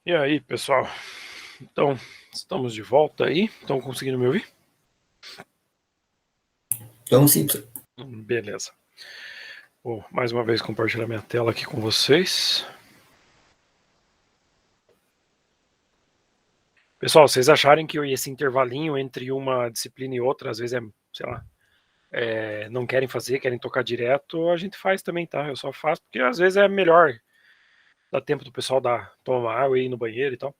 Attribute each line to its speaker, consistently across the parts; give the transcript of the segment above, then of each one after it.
Speaker 1: E aí, pessoal? Então, estamos de volta aí. Estão conseguindo me ouvir?
Speaker 2: Então, sim.
Speaker 1: Beleza. Vou mais uma vez compartilhar minha tela aqui com vocês. Pessoal, vocês acharem que esse intervalinho entre uma disciplina e outra, às vezes sei lá, não querem fazer, querem tocar direto, a gente faz também, tá? Eu só faço porque às vezes é melhor. Dá tempo do pessoal tomar água e ir no banheiro e tal.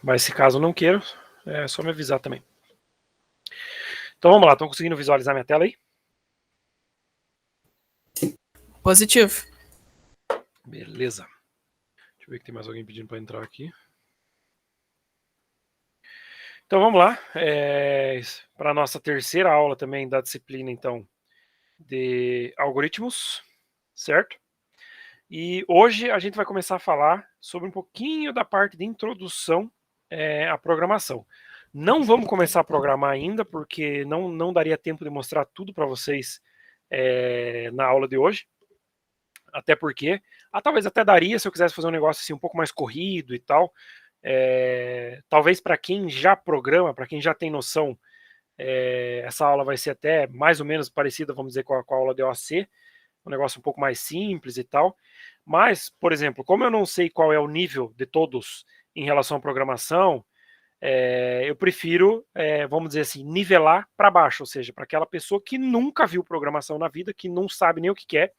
Speaker 1: Mas se caso não queiram, é só me avisar também. Então vamos lá, estão conseguindo visualizar minha tela aí?
Speaker 3: Positivo.
Speaker 1: Beleza. Deixa eu ver que tem mais alguém pedindo para entrar aqui. Então vamos lá, para a nossa terceira aula também da disciplina, então, de algoritmos, certo? E hoje a gente vai começar a falar sobre um pouquinho da parte de introdução à programação. Não vamos começar a programar ainda, porque não daria tempo de mostrar tudo para vocês na aula de hoje. Até porque, talvez até daria se eu quisesse fazer um negócio assim um pouco mais corrido e tal. Talvez para quem já programa, para quem já tem noção, essa aula vai ser até mais ou menos parecida, vamos dizer, com a aula de OAC, um negócio um pouco mais simples e tal. Mas, por exemplo, como eu não sei qual é o nível de todos em relação à programação, eu prefiro, vamos dizer assim, nivelar para baixo, ou seja, para aquela pessoa que nunca viu programação na vida, que não sabe nem o que quer,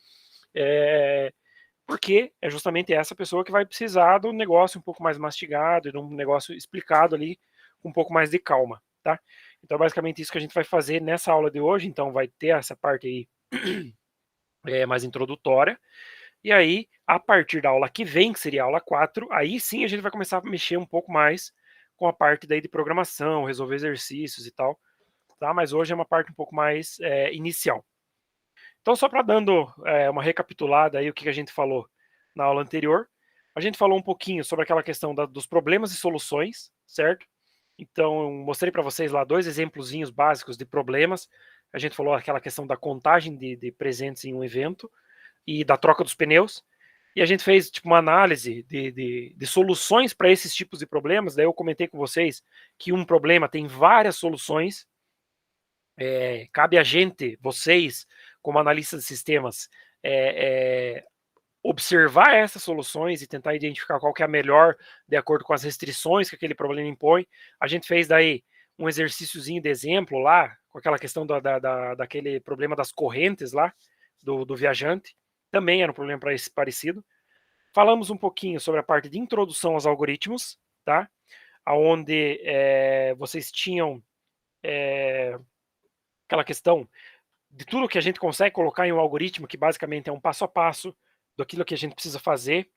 Speaker 1: porque é justamente essa pessoa que vai precisar do negócio um pouco mais mastigado, de um negócio explicado ali com um pouco mais de calma, tá? Então, basicamente isso que a gente vai fazer nessa aula de hoje. Então, vai ter essa parte aí mais introdutória. E aí, a partir da aula que vem, que seria a aula 4, aí sim a gente vai começar a mexer um pouco mais com a parte daí de programação, resolver exercícios e tal, tá? Mas hoje é uma parte um pouco mais inicial. Então, só para dando uma recapitulada aí o que a gente falou na aula anterior, a gente falou um pouquinho sobre aquela questão dos problemas e soluções, certo? Então, eu mostrei para vocês lá dois exemplozinhos básicos de problemas. A gente falou aquela questão da contagem de presentes em um evento e da troca dos pneus. E a gente fez tipo, uma análise de soluções para esses tipos de problemas. Daí eu comentei com vocês que um problema tem várias soluções. Cabe a gente, vocês, como analistas de sistemas, observar essas soluções e tentar identificar qual que é a melhor de acordo com as restrições que aquele problema impõe. A gente fez daí um exercíciozinho de exemplo lá, com aquela questão daquele problema das correntes lá, do viajante. Também era um problema parecido. Falamos um pouquinho sobre a parte de introdução aos algoritmos, tá? Onde vocês tinham aquela questão de tudo que a gente consegue colocar em um algoritmo, que basicamente é um passo a passo daquilo que a gente precisa fazer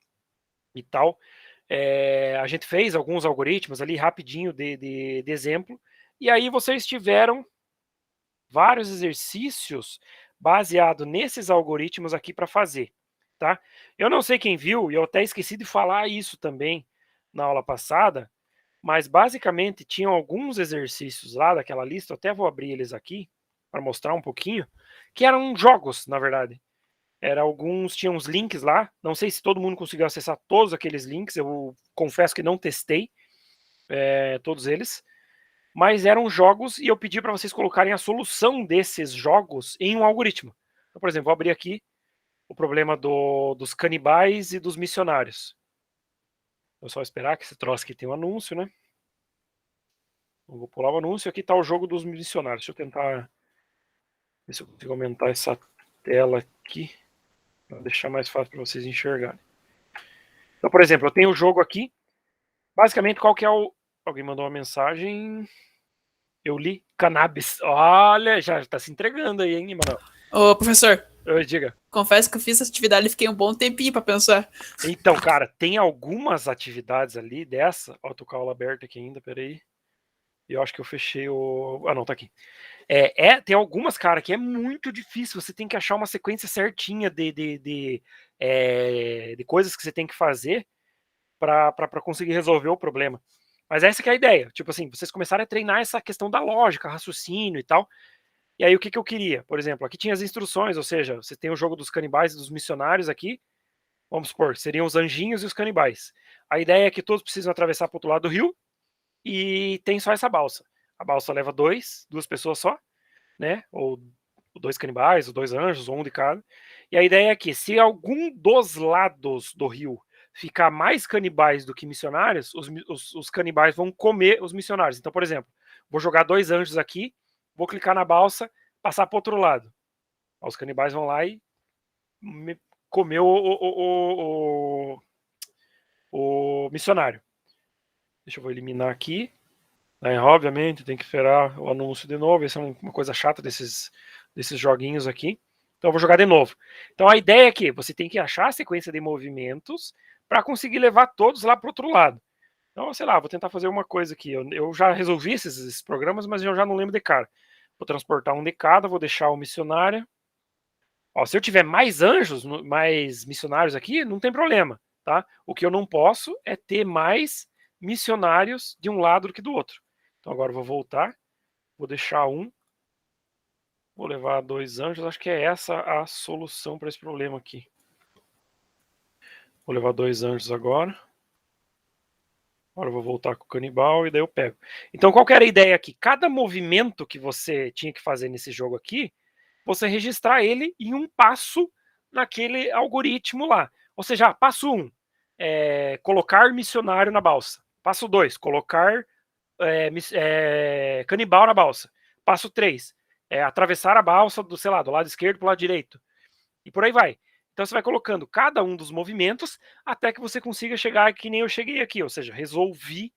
Speaker 1: e tal. A gente fez alguns algoritmos ali rapidinho de exemplo, e aí vocês tiveram vários exercícios baseado nesses algoritmos aqui para fazer, tá? Eu não sei quem viu, e eu até esqueci de falar isso também na aula passada, mas basicamente tinham alguns exercícios lá daquela lista, eu até vou abrir eles aqui para mostrar um pouquinho, que eram jogos, na verdade. Tinham uns links lá, não sei se todo mundo conseguiu acessar todos aqueles links, eu confesso que não testei todos eles, mas eram jogos e eu pedi para vocês colocarem a solução desses jogos em um algoritmo. Então, por exemplo, vou abrir aqui o problema dos canibais e dos missionários. Vou só esperar que esse troço aqui tem um anúncio, né? Eu vou pular o anúncio. Aqui está o jogo dos missionários. Deixa eu tentar ver se eu consigo aumentar essa tela aqui para deixar mais fácil para vocês enxergarem. Então, por exemplo, eu tenho o jogo aqui. Basicamente, qual que é o... Alguém mandou uma mensagem. Eu li cannabis. Olha, já está se entregando aí, hein, Emanuel?
Speaker 3: Ô, professor.
Speaker 1: Diga.
Speaker 3: Confesso que eu fiz essa atividade e fiquei um bom tempinho para pensar.
Speaker 1: Então, cara, tem algumas atividades ali dessa. Ó, tô com a aula aberta aqui ainda, peraí. Eu acho que eu fechei o... Ah, não, tá aqui. Tem algumas, cara, que é muito difícil. Você tem que achar uma sequência certinha de coisas que você tem que fazer para conseguir resolver o problema. Mas essa que é a ideia. Tipo assim, vocês começarem a treinar essa questão da lógica, raciocínio e tal. E aí o que eu queria? Por exemplo, aqui tinha as instruções, ou seja, você tem o jogo dos canibais e dos missionários aqui. Vamos supor, seriam os anjinhos e os canibais. A ideia é que todos precisam atravessar para o outro lado do rio e tem só essa balsa. A balsa leva duas pessoas só, né? Ou 2 canibais, ou 2 anjos, ou um de cada. E a ideia é que se algum dos lados do rio ficar mais canibais do que missionários, os canibais vão comer os missionários. Então, por exemplo, vou jogar 2 anjos aqui, vou clicar na balsa, passar para o outro lado. Os canibais vão lá e comer o missionário. Deixa eu vou eliminar aqui. Aí, obviamente, tem que esperar o anúncio de novo. Essa é uma coisa chata desses joguinhos aqui. Então, eu vou jogar de novo. Então, a ideia é que você tem que achar a sequência de movimentos para conseguir levar todos lá para o outro lado. Então, sei lá, vou tentar fazer uma coisa aqui. Eu já resolvi esses programas, mas eu já não lembro de cara. Vou transportar um de cada, vou deixar o missionário. Ó, se eu tiver mais anjos, mais missionários aqui, não tem problema, tá? O que eu não posso é ter mais missionários de um lado do que do outro. Então agora eu vou voltar, vou deixar um, vou levar 2 anjos, acho que é essa a solução para esse problema aqui. Vou levar 2 anjos agora. Agora eu vou voltar com o canibal e daí eu pego. Então qual que era a ideia aqui? Cada movimento que você tinha que fazer nesse jogo aqui, você registrar ele em um passo naquele algoritmo lá. Ou seja, passo 1, colocar missionário na balsa. Passo 2, colocar canibal na balsa. Passo 3, atravessar a balsa do, sei lá, do lado esquerdo para o lado direito. E por aí vai. Então você vai colocando cada um dos movimentos até que você consiga chegar que nem eu cheguei aqui, ou seja, resolvi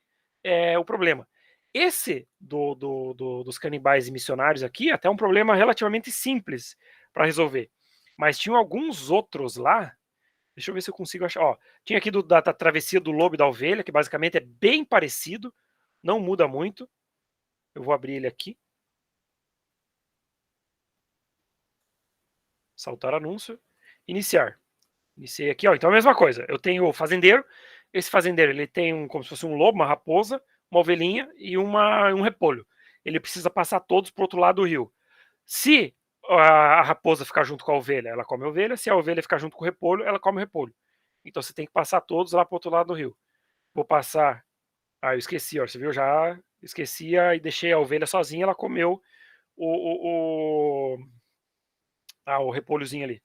Speaker 1: o problema. Esse dos canibais e missionários aqui até é um problema relativamente simples para resolver. Mas tinham alguns outros lá. Deixa eu ver se eu consigo achar. Ó, tinha aqui da travessia do lobo e da ovelha, que basicamente é bem parecido, não muda muito. Eu vou abrir ele aqui. Saltar anúncio. Iniciar. Iniciei aqui, ó. Então é a mesma coisa. Eu tenho o fazendeiro. Esse fazendeiro ele tem como se fosse um lobo, uma raposa, uma ovelhinha e um repolho. Ele precisa passar todos para o outro lado do rio. Se a raposa ficar junto com a ovelha, ela come a ovelha. Se a ovelha ficar junto com o repolho, ela come o repolho. Então você tem que passar todos lá para o outro lado do rio. Vou passar. Ah, eu esqueci, ó. Você viu? Já esqueci e deixei a ovelha sozinha. Ela comeu o repolhozinho ali.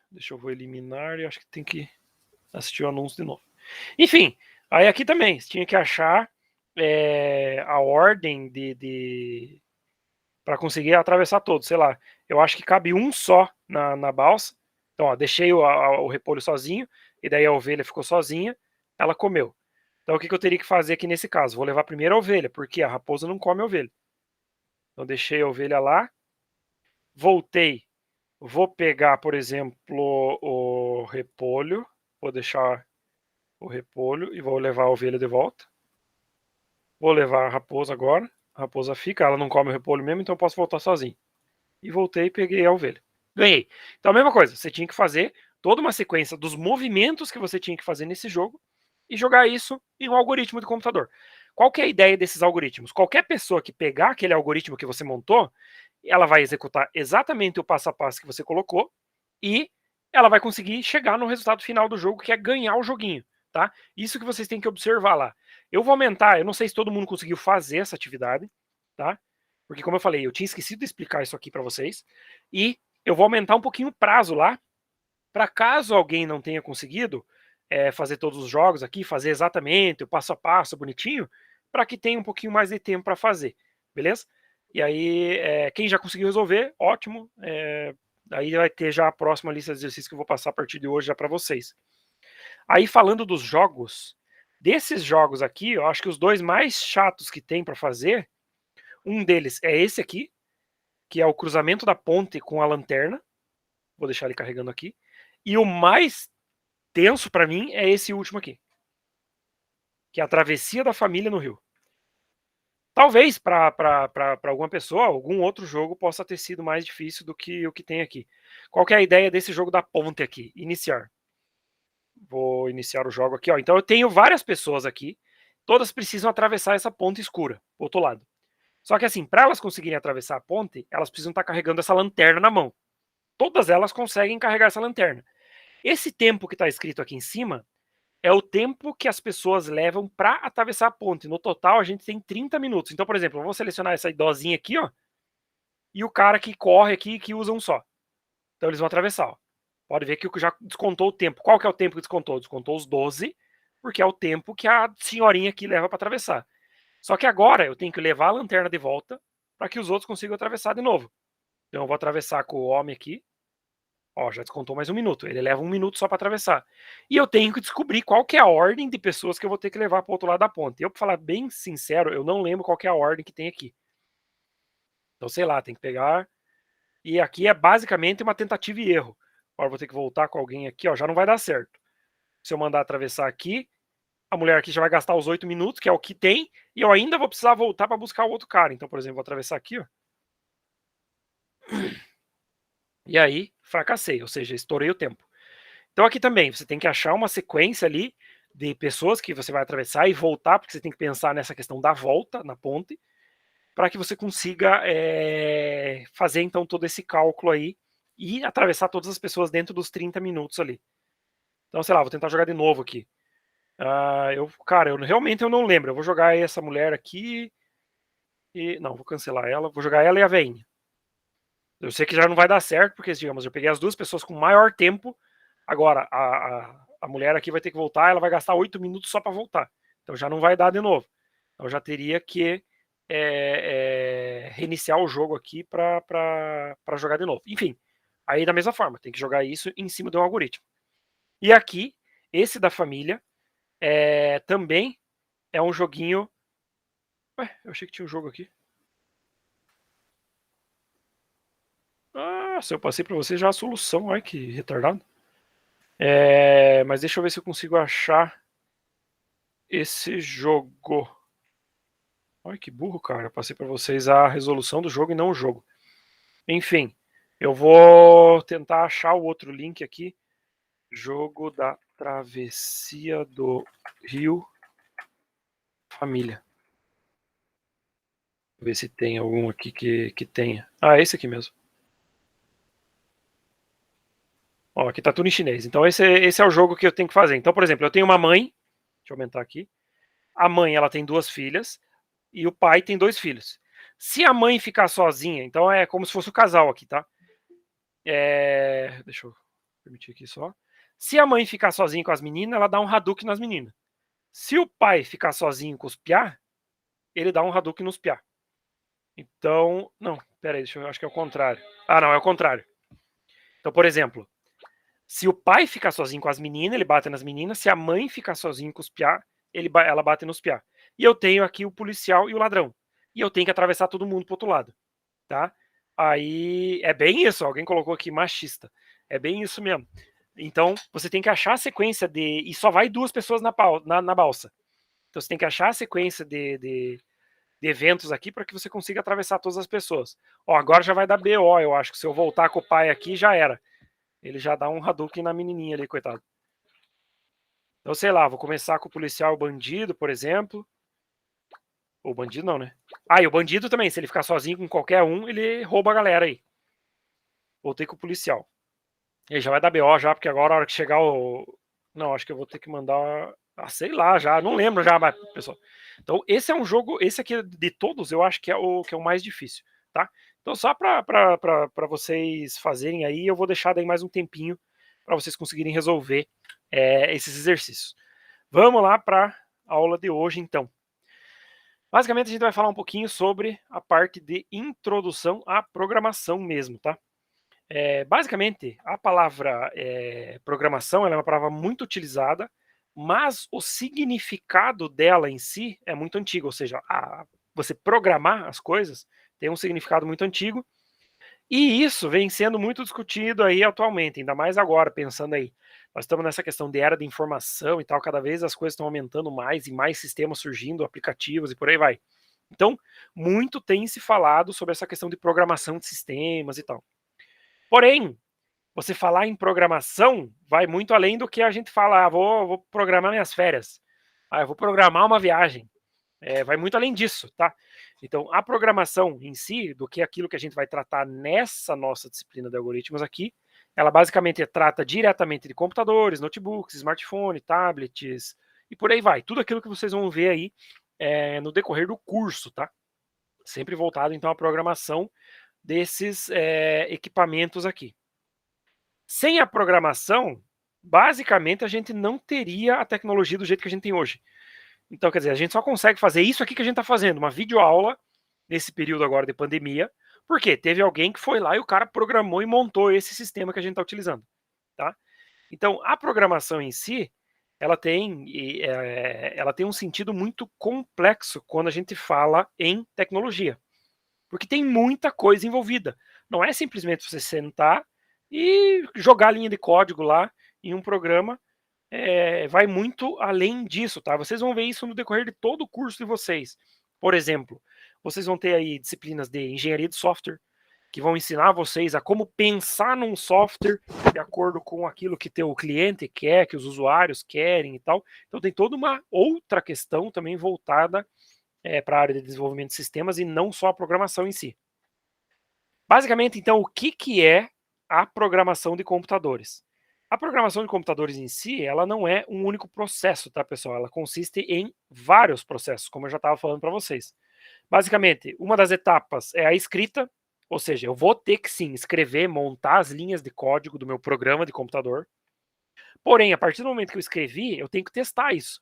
Speaker 1: Deixa eu vou eliminar e acho que tem que assistir o anúncio de novo. Enfim, aí aqui também você tinha que achar a ordem para conseguir atravessar todos. Sei lá, eu acho que cabe um só na balsa. Então, ó, deixei o repolho sozinho e daí a ovelha ficou sozinha, ela comeu. Então, o que eu teria que fazer aqui nesse caso? Vou levar primeiro a ovelha, porque a raposa não come a ovelha. Então, deixei a ovelha lá, voltei. Vou pegar, por exemplo, o repolho. Vou deixar o repolho e vou levar a ovelha de volta. Vou levar a raposa agora. A raposa fica, ela não come o repolho mesmo, então eu posso voltar sozinho. E voltei e peguei a ovelha. Ganhei. Então a mesma coisa, você tinha que fazer toda uma sequência dos movimentos que você tinha que fazer nesse jogo e jogar isso em um algoritmo de computador. Qual que é a ideia desses algoritmos? Qualquer pessoa que pegar aquele algoritmo que você montou, ela vai executar exatamente o passo a passo que você colocou e ela vai conseguir chegar no resultado final do jogo, que é ganhar o joguinho, tá? Isso que vocês têm que observar lá. Eu vou aumentar, eu não sei se todo mundo conseguiu fazer essa atividade, tá? Porque como eu falei, eu tinha esquecido de explicar isso aqui para vocês, e eu vou aumentar um pouquinho o prazo lá, para caso alguém não tenha conseguido fazer todos os jogos aqui, fazer exatamente o passo a passo bonitinho, para que tenha um pouquinho mais de tempo para fazer, beleza? E aí, quem já conseguiu resolver, ótimo. Aí vai ter já a próxima lista de exercícios que eu vou passar a partir de hoje já para vocês. Aí, falando dos jogos, desses jogos aqui, eu acho que os dois mais chatos que tem para fazer, um deles é esse aqui, que é o cruzamento da ponte com a lanterna. Vou deixar ele carregando aqui. E o mais tenso para mim é esse último aqui, que é a travessia da família no rio. Talvez para alguma pessoa, algum outro jogo possa ter sido mais difícil do que o que tem aqui. Qual que é a ideia desse jogo da ponte aqui? Iniciar. Vou iniciar o jogo aqui. Ó. Então eu tenho várias pessoas aqui, todas precisam atravessar essa ponte escura, do outro lado. Só que assim, para elas conseguirem atravessar a ponte, elas precisam estar carregando essa lanterna na mão. Todas elas conseguem carregar essa lanterna. Esse tempo que está escrito aqui em cima é o tempo que as pessoas levam para atravessar a ponte. No total, a gente tem 30 minutos. Então, por exemplo, eu vou selecionar essa idosinha aqui, ó, e o cara que corre aqui, que usa um só. Então, eles vão atravessar, ó. Pode ver que já descontou o tempo. Qual que é o tempo que descontou? Descontou os 12, porque é o tempo que a senhorinha aqui leva para atravessar. Só que agora eu tenho que levar a lanterna de volta para que os outros consigam atravessar de novo. Então, eu vou atravessar com o homem aqui. Ó, já descontou mais 1 minuto. Ele leva 1 minuto só para atravessar. E eu tenho que descobrir qual que é a ordem de pessoas que eu vou ter que levar para o outro lado da ponte. Eu, para falar bem sincero, eu não lembro qual que é a ordem que tem aqui. Então, sei lá, tem que pegar. E aqui é basicamente uma tentativa e erro. Agora eu vou ter que voltar com alguém aqui, ó, já não vai dar certo. Se eu mandar atravessar aqui, a mulher aqui já vai gastar os 8 minutos, que é o que tem, e eu ainda vou precisar voltar para buscar o outro cara. Então, por exemplo, vou atravessar aqui, ó. E aí, fracassei, ou seja, estourei o tempo. Então aqui também, você tem que achar uma sequência ali de pessoas que você vai atravessar e voltar, porque você tem que pensar nessa questão da volta na ponte, para que você consiga fazer então todo esse cálculo aí e atravessar todas as pessoas dentro dos 30 minutos ali. Então, sei lá, vou tentar jogar de novo aqui. Cara, eu realmente não lembro. Eu vou jogar essa mulher aqui e... Não, vou cancelar ela. Vou jogar ela e a veinha. Eu sei que já não vai dar certo, porque, digamos, eu peguei as duas pessoas com maior tempo. Agora, a mulher aqui vai ter que voltar, ela vai gastar 8 minutos só para voltar. Então já não vai dar de novo. Então já teria que reiniciar o jogo aqui para jogar de novo. Enfim, aí da mesma forma, tem que jogar isso em cima de um algoritmo. E aqui, esse da família, também é um joguinho... Ué, eu achei que tinha um jogo aqui. Se eu passei para você já a solução, olha que retardado. Mas deixa eu ver se eu consigo achar esse jogo. Olha que burro, cara. Eu passei para vocês a resolução do jogo e não o jogo. Enfim, eu vou tentar achar o outro link aqui. Jogo da Travessia do Rio Família. Vou ver se tem algum aqui que tenha. Esse aqui mesmo. Ó, aqui tá tudo em chinês. Então esse é o jogo que eu tenho que fazer. Então, por exemplo, eu tenho uma mãe. Deixa eu aumentar aqui. A mãe, ela tem 2 filhas. E o pai tem 2 filhos. Se a mãe ficar sozinha, então é como se fosse o casal aqui, tá? Deixa eu permitir aqui só. Se a mãe ficar sozinha com as meninas, ela dá um Hadouken nas meninas. Se o pai ficar sozinho com os piá, ele dá um Hadouken nos piá. Então, não, peraí, acho que é o contrário. Não, é o contrário. Então, por exemplo, se o pai ficar sozinho com as meninas, ele bate nas meninas. Se a mãe ficar sozinho com os piá, ela bate nos piá. E eu tenho aqui o policial e o ladrão. E eu tenho que atravessar todo mundo pro outro lado, tá? Aí é bem isso, alguém colocou aqui machista. É bem isso mesmo. Então, você tem que achar a sequência de... E só vai 2 pessoas na balsa. Então, você tem que achar a sequência de eventos aqui para que você consiga atravessar todas as pessoas. Ó, agora já vai dar BO, eu acho que se eu voltar com o pai aqui, já era. Ele já dá um Hadouken na menininha ali, coitado. Então, sei lá, vou começar com o policial e o bandido, por exemplo. O bandido não, né? E o bandido também, se ele ficar sozinho com qualquer um, ele rouba a galera aí. Voltei com o policial. Ele já vai dar BO já, porque agora a hora que chegar o... Não, acho que eu vou ter que mandar... sei lá já, não lembro já, mas, pessoal. Então, esse é um jogo, esse aqui de todos, eu acho que é o mais difícil, tá? Então, só para vocês fazerem aí, eu vou deixar daí mais um tempinho para vocês conseguirem resolver esses exercícios. Vamos lá para a aula de hoje, então. Basicamente, a gente vai falar um pouquinho sobre a parte de introdução à programação mesmo, tá? Basicamente, a palavra programação ela é uma palavra muito utilizada, mas o significado dela em si é muito antigo, ou seja, você programar as coisas tem um significado muito antigo, e isso vem sendo muito discutido aí atualmente, ainda mais agora, pensando aí. Nós estamos nessa questão de era de informação e tal, cada vez as coisas estão aumentando mais e mais sistemas surgindo, aplicativos e por aí vai. Então, muito tem se falado sobre essa questão de programação de sistemas e tal. Porém, você falar em programação vai muito além do que a gente fala, vou programar minhas férias, eu vou programar uma viagem. Vai muito além disso, tá? Então, a programação em si, do que aquilo que a gente vai tratar nessa nossa disciplina de algoritmos aqui, Ela basicamente trata diretamente de computadores, notebooks, smartphone, tablets e por aí vai. Tudo aquilo que vocês vão ver aí no decorrer do curso, tá? Sempre voltado então à programação desses equipamentos aqui. Sem a programação, basicamente a gente não teria a tecnologia do jeito que a gente tem hoje. Então, quer dizer, a gente só consegue fazer isso aqui que a gente está fazendo, uma videoaula nesse período agora de pandemia, porque teve alguém que foi lá e o cara programou e montou esse sistema que a gente está utilizando, tá? Então, a programação em si, ela tem um sentido muito complexo quando a gente fala em tecnologia, porque tem muita coisa envolvida. Não é simplesmente você sentar e jogar a linha de código lá em um programa. Vai muito além disso, tá? Vocês vão ver isso no decorrer de todo o curso de vocês. Por exemplo, vocês vão ter aí disciplinas de engenharia de software, que vão ensinar vocês a como pensar num software de acordo com aquilo que o cliente quer, que os usuários querem e tal. Então tem toda uma outra questão também voltada para a área de desenvolvimento de sistemas e não só a programação em si. Basicamente, então, o que é a programação de computadores? A programação de computadores em si, ela não é um único processo, tá, pessoal? Ela consiste em vários processos, como eu já estava falando para vocês. Basicamente, uma das etapas é a escrita, ou seja, eu vou ter que sim escrever, montar as linhas de código do meu programa de computador. Porém, a partir do momento que eu escrevi, eu tenho que testar isso.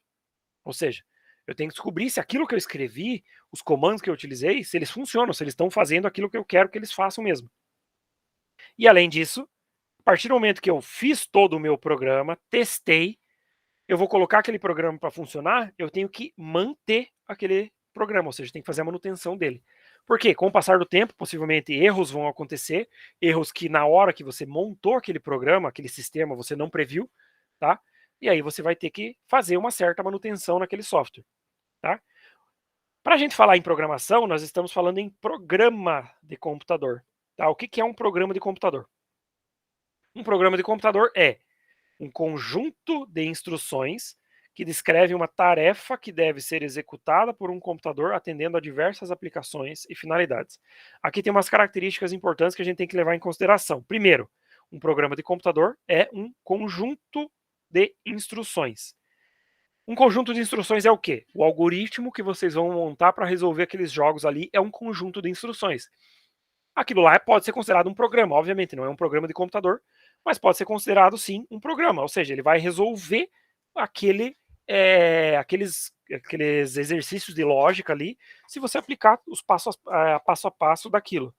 Speaker 1: Ou seja, eu tenho que descobrir se aquilo que eu escrevi, os comandos que eu utilizei, se eles funcionam, se eles estão fazendo aquilo que eu quero que eles façam mesmo. E além disso, a partir do momento que eu fiz todo o meu programa, testei, eu vou colocar aquele programa para funcionar, eu tenho que manter aquele programa, ou seja, tem que fazer a manutenção dele. Porque com o passar do tempo, possivelmente erros vão acontecer, erros que na hora que você montou aquele programa, aquele sistema, você não previu, tá? E aí você vai ter que fazer uma certa manutenção naquele software, tá? Para a gente falar em programação, nós estamos falando em programa de computador, tá? O que é um programa de computador? Um programa de computador é um conjunto de instruções que descreve uma tarefa que deve ser executada por um computador atendendo a diversas aplicações e finalidades. Aqui tem umas características importantes que a gente tem que levar em consideração. Primeiro, um programa de computador é um conjunto de instruções. Um conjunto de instruções é o quê? O algoritmo que vocês vão montar para resolver aqueles jogos ali é um conjunto de instruções. Aquilo lá pode ser considerado um programa, obviamente, não é um programa de computador, mas pode ser considerado sim um programa, ou seja, ele vai resolver aqueles exercícios de lógica ali, se você aplicar os passo a passo daquilo.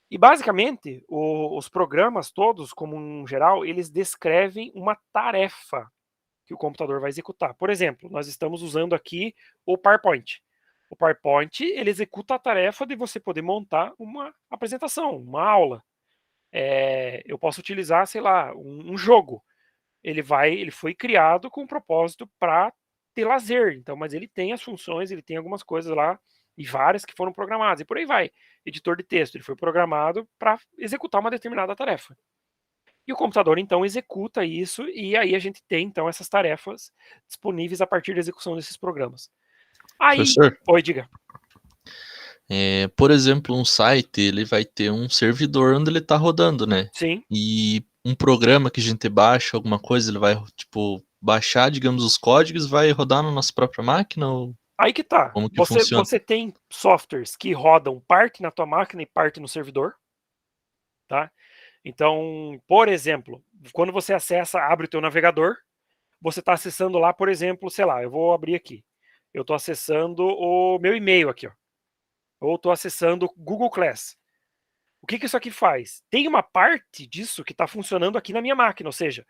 Speaker 1: E basicamente, os programas todos, como um geral, eles descrevem uma tarefa que o computador vai executar. Por exemplo, nós estamos usando aqui o PowerPoint. O PowerPoint ele executa a tarefa de você poder montar uma apresentação, uma aula. Eu posso utilizar, sei lá, um jogo. Ele foi criado com um propósito para ter lazer. Então, mas ele tem as funções, ele tem algumas coisas lá e várias que foram programadas e por aí vai. Editor de texto, ele foi programado para executar uma determinada tarefa. E o computador então executa isso e aí a gente tem então essas tarefas disponíveis a partir da execução desses programas. Aí,
Speaker 2: Professor,
Speaker 1: oi, diga.
Speaker 2: por exemplo, um site, ele vai ter um servidor onde ele está rodando, né?
Speaker 1: Sim.
Speaker 2: E um programa que a gente baixa, alguma coisa, ele vai, tipo, baixar, digamos, os códigos, vai rodar na nossa própria máquina? Ou
Speaker 1: Aí que tá.
Speaker 2: como que funciona?
Speaker 1: Você tem softwares que rodam parte na tua máquina e parte no servidor, tá? Então, por exemplo, quando você acessa, abre o teu navegador, você está acessando lá, por exemplo, sei lá, eu vou abrir aqui. Eu estou acessando o meu e-mail aqui, ó. Ou estou acessando o Google Class. O que isso aqui faz? Tem uma parte disso que está funcionando aqui na minha máquina, ou seja,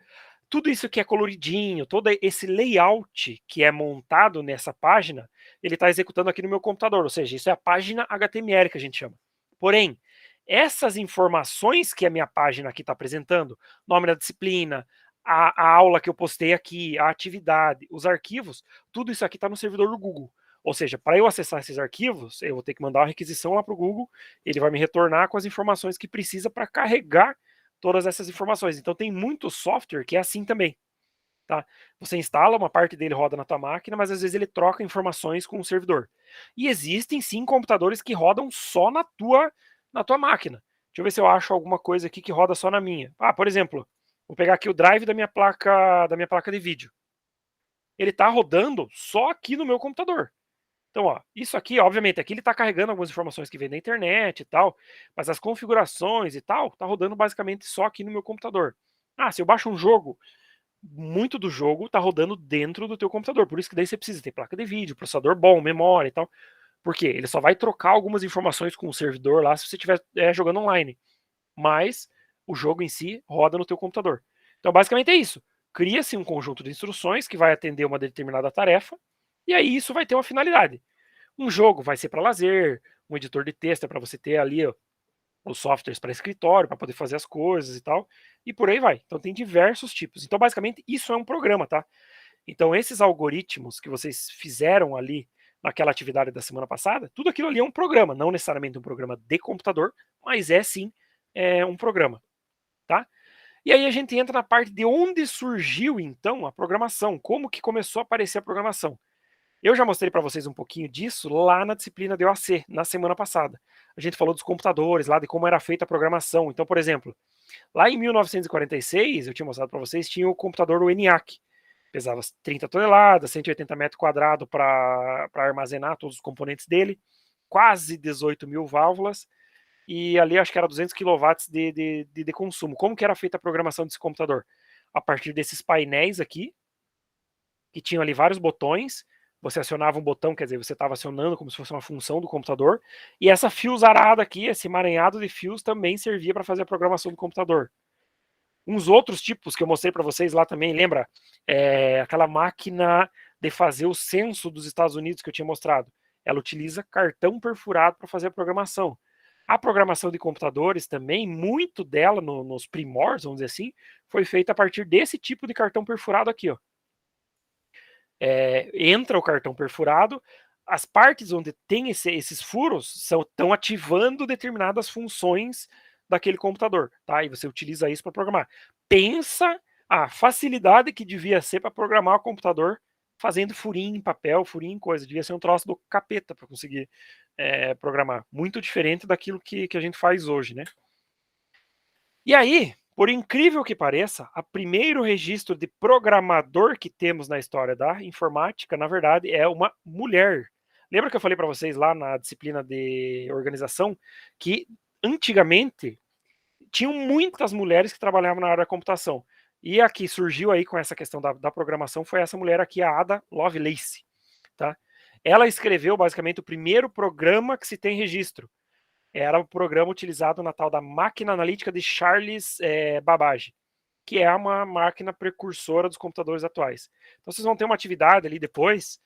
Speaker 1: tudo isso que é coloridinho, todo esse layout que é montado nessa página, ele está executando aqui no meu computador, ou seja, isso é a página HTML que a gente chama. Porém, essas informações que a minha página aqui está apresentando, nome da disciplina, a aula que eu postei aqui, a atividade, os arquivos, tudo isso aqui está no servidor do Google. Ou seja, para eu acessar esses arquivos, eu vou ter que mandar uma requisição lá para o Google, ele vai me retornar com as informações que precisa para carregar todas essas informações. Então tem muito software que é assim também. Tá? Você instala, uma parte dele roda na tua máquina, mas às vezes ele troca informações com o servidor. E existem sim computadores que rodam só na tua máquina. Deixa eu ver se eu acho alguma coisa aqui que roda só na minha. Por exemplo, vou pegar aqui o drive da minha placa de vídeo. Ele está rodando só aqui no meu computador. Então, ó, isso aqui, obviamente, aqui ele está carregando algumas informações que vem da internet e tal, mas as configurações e tal, tá rodando basicamente só aqui no meu computador. Se eu baixo um jogo, muito do jogo tá rodando dentro do teu computador, por isso que daí você precisa ter placa de vídeo, processador bom, memória e tal. Por quê? Ele só vai trocar algumas informações com o servidor lá se você estiver jogando online. Mas o jogo em si roda no teu computador. Então, basicamente é isso. Cria-se um conjunto de instruções que vai atender uma determinada tarefa, e aí isso vai ter uma finalidade. Um jogo vai ser para lazer, um editor de texto é para você ter ali os softwares para escritório, para poder fazer as coisas e tal, e por aí vai. Então tem diversos tipos. Então, basicamente, isso é um programa, tá? Então, esses algoritmos que vocês fizeram ali naquela atividade da semana passada, tudo aquilo ali é um programa, não necessariamente um programa de computador, mas é sim um programa, tá? E aí a gente entra na parte de onde surgiu então a programação, como que começou a aparecer a programação. Eu já mostrei para vocês um pouquinho disso lá na disciplina de OAC, na semana passada. A gente falou dos computadores, lá de como era feita a programação. Então, por exemplo, lá em 1946, eu tinha mostrado para vocês, tinha o computador o ENIAC. Pesava 30 toneladas, 180 metros quadrados para armazenar todos os componentes dele, quase 18 mil válvulas, e ali acho que era 200 kW de consumo. Como que era feita a programação desse computador? A partir desses painéis aqui, que tinham ali vários botões, você acionava um botão, quer dizer, você estava acionando como se fosse uma função do computador, e essa fiozarada aqui, esse emaranhado de fios, também servia para fazer a programação do computador. Uns outros tipos que eu mostrei para vocês lá também, lembra? Aquela máquina de fazer o censo dos Estados Unidos que eu tinha mostrado. Ela utiliza cartão perfurado para fazer a programação. A programação de computadores também, muito dela nos primórdios, vamos dizer assim, foi feita a partir desse tipo de cartão perfurado aqui, ó. Entra o cartão perfurado, as partes onde tem esses furos estão ativando determinadas funções daquele computador, tá? E você utiliza isso para programar. Pensa a facilidade que devia ser para programar o computador fazendo furinho em papel, furinho em coisa. Devia ser um troço do capeta para conseguir programar. Muito diferente daquilo que a gente faz hoje, né? E aí, por incrível que pareça, o primeiro registro de programador que temos na história da informática, na verdade, é uma mulher. Lembra que eu falei para vocês lá na disciplina de organização que antigamente tinham muitas mulheres que trabalhavam na área da computação. E a que surgiu aí com essa questão da programação foi essa mulher aqui, a Ada Lovelace. Tá? Ela escreveu basicamente o primeiro programa que se tem registro. Era o programa utilizado na tal da máquina analítica de Charles Babbage, que é uma máquina precursora dos computadores atuais. Então vocês vão ter uma atividade ali depois,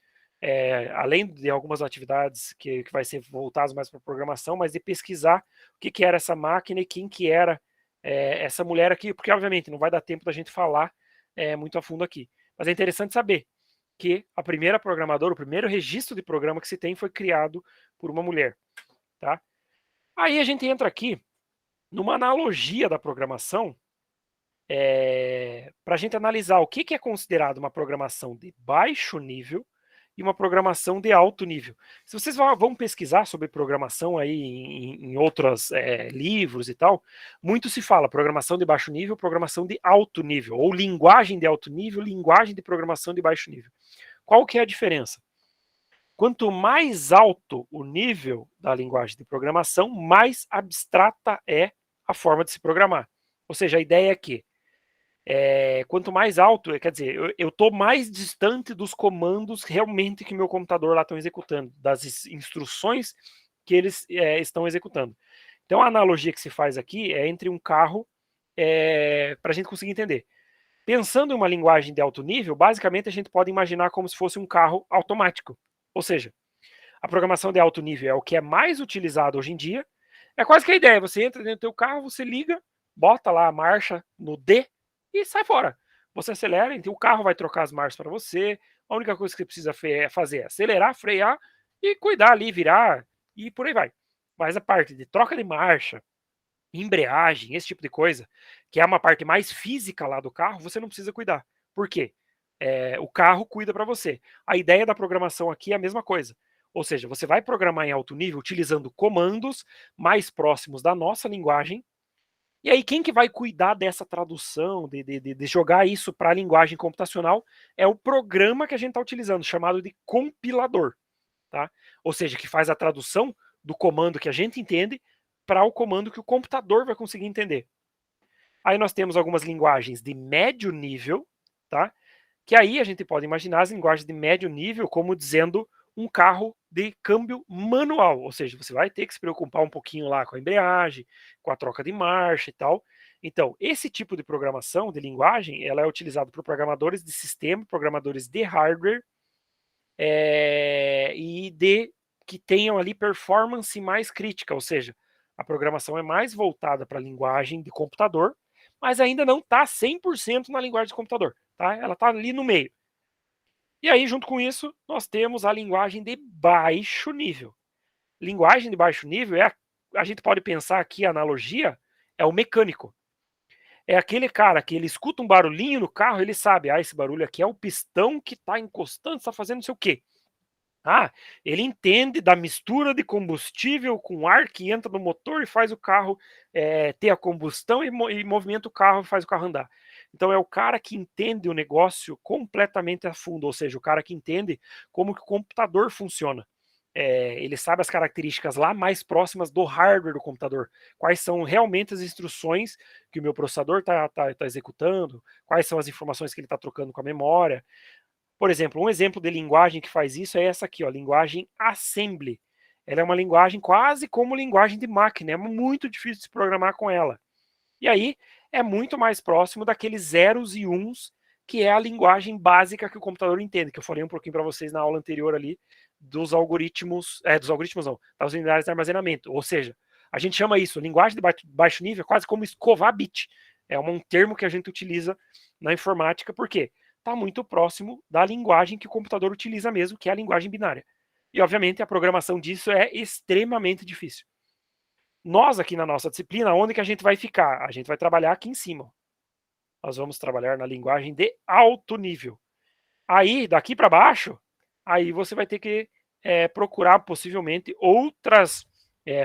Speaker 1: além de algumas atividades que vai ser voltadas mais para programação, mas de pesquisar o que era essa máquina e quem que era essa mulher aqui, porque obviamente não vai dar tempo da gente falar muito a fundo aqui. Mas é interessante saber que a primeira programadora, o primeiro registro de programa que se tem foi criado por uma mulher, tá? Aí a gente entra aqui numa analogia da programação para a gente analisar o que é considerado uma programação de baixo nível e uma programação de alto nível. Se vocês vão pesquisar sobre programação aí em outros livros e tal, muito se fala programação de baixo nível, programação de alto nível, ou linguagem de alto nível, linguagem de programação de baixo nível. Qual que é a diferença? Quanto mais alto o nível da linguagem de programação, mais abstrata é a forma de se programar. Ou seja, a ideia é que quanto mais alto, quer dizer, eu estou mais distante dos comandos realmente que meu computador lá estão executando, das instruções que eles estão executando. Então a analogia que se faz aqui é entre um carro, para a gente conseguir entender. Pensando em uma linguagem de alto nível, basicamente a gente pode imaginar como se fosse um carro automático. Ou seja, a programação de alto nível é o que é mais utilizado hoje em dia. É quase que a ideia, você entra dentro do teu carro, você liga, bota lá a marcha no D e sai fora. Você acelera, então o carro vai trocar as marchas para você. A única coisa que você precisa fazer é acelerar, frear e cuidar ali, virar e por aí vai. Mas a parte de troca de marcha, embreagem, esse tipo de coisa, que é uma parte mais física lá do carro, você não precisa cuidar. Por quê? O carro cuida para você. A ideia da programação aqui é a mesma coisa. Ou seja, você vai programar em alto nível utilizando comandos mais próximos da nossa linguagem. E aí, quem que vai cuidar dessa tradução, de jogar isso para a linguagem computacional, é o programa que a gente está utilizando, chamado de compilador. Tá? Ou seja, que faz a tradução do comando que a gente entende para o comando que o computador vai conseguir entender. Aí nós temos algumas linguagens de médio nível, tá? Que aí a gente pode imaginar as linguagens de médio nível como dizendo um carro de câmbio manual, ou seja, você vai ter que se preocupar um pouquinho lá com a embreagem, com a troca de marcha e tal. Então, esse tipo de programação, de linguagem, ela é utilizada por programadores de sistema, programadores de hardware, que tenham ali performance mais crítica, ou seja, a programação é mais voltada para a linguagem de computador, mas ainda não está 100% na linguagem de computador, tá? Ela está ali no meio. E aí, junto com isso, nós temos a linguagem de baixo nível. Linguagem de baixo nível a gente pode pensar aqui, a analogia é o mecânico. É aquele cara que ele escuta um barulhinho no carro, ele sabe, esse barulho aqui é o pistão que está encostando, está fazendo não sei o quê. Ele entende da mistura de combustível com ar que entra no motor e faz o carro ter a combustão e movimenta o carro e faz o carro andar. Então é o cara que entende o negócio completamente a fundo, ou seja, o cara que entende como que o computador funciona. Ele sabe as características lá mais próximas do hardware do computador, quais são realmente as instruções que o meu processador está executando, quais são as informações que ele está trocando com a memória. Por exemplo, um exemplo de linguagem que faz isso é essa aqui, ó, linguagem assembly. Ela é uma linguagem quase como linguagem de máquina, é muito difícil de se programar com ela. E aí é muito mais próximo daqueles zeros e uns, que é a linguagem básica que o computador entende, que eu falei um pouquinho para vocês na aula anterior ali, dos algoritmos não, das unidades de armazenamento. Ou seja, a gente chama isso, linguagem de baixo nível, quase como escovar bit. É um termo que a gente utiliza na informática, por quê? Está muito próximo da linguagem que o computador utiliza mesmo, que é a linguagem binária. E, obviamente, a programação disso é extremamente difícil. Nós, aqui na nossa disciplina, onde que a gente vai ficar? A gente vai trabalhar aqui em cima. Nós vamos trabalhar na linguagem de alto nível. Aí, daqui para baixo, aí você vai ter que procurar, possivelmente, outras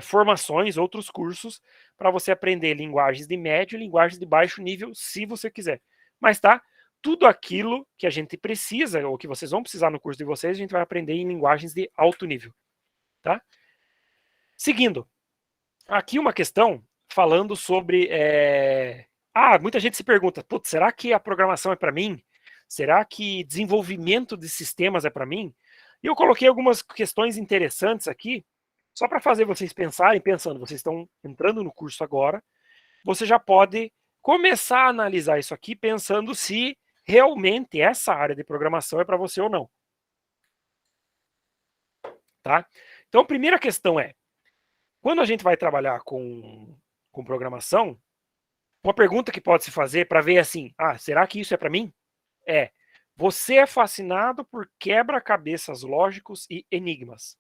Speaker 1: formações, outros cursos, para você aprender linguagens de médio e linguagens de baixo nível, se você quiser. Mas tá, tudo aquilo que a gente precisa, ou que vocês vão precisar no curso de vocês, a gente vai aprender em linguagens de alto nível. Tá? Seguindo, aqui uma questão falando sobre... muita gente se pergunta, será que a programação é para mim? Será que desenvolvimento de sistemas é para mim? E eu coloquei algumas questões interessantes aqui, só para fazer vocês pensarem, vocês estão entrando no curso agora, você já pode começar a analisar isso aqui pensando se realmente essa área de programação é para você ou não. Tá? Então, a primeira questão é, quando a gente vai trabalhar com programação, uma pergunta que pode se fazer para ver assim, será que isso é para mim? Você é fascinado por quebra-cabeças lógicos e enigmas.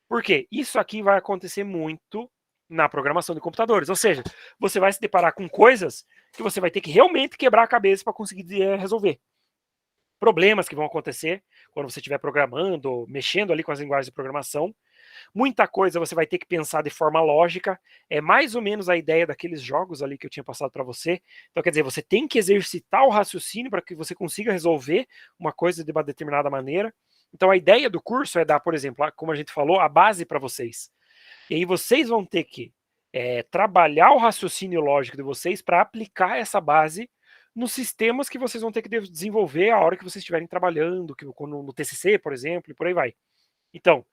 Speaker 1: Por quê? Isso aqui vai acontecer muito na programação de computadores. Ou seja, você vai se deparar com coisas que você vai ter que realmente quebrar a cabeça para conseguir resolver. Problemas que vão acontecer quando você estiver programando, mexendo ali com as linguagens de programação. Muita coisa você vai ter que pensar de forma lógica. É mais ou menos a ideia daqueles jogos ali que eu tinha passado para você. Então, quer dizer, você tem que exercitar o raciocínio para que você consiga resolver uma coisa de uma determinada maneira. Então, a ideia do curso é dar, por exemplo, como a gente falou, a base para vocês. E aí vocês vão ter que trabalhar o raciocínio lógico de vocês para aplicar essa base nos sistemas que vocês vão ter que desenvolver a hora que vocês estiverem trabalhando, no TCC, por exemplo, e por aí vai. Então,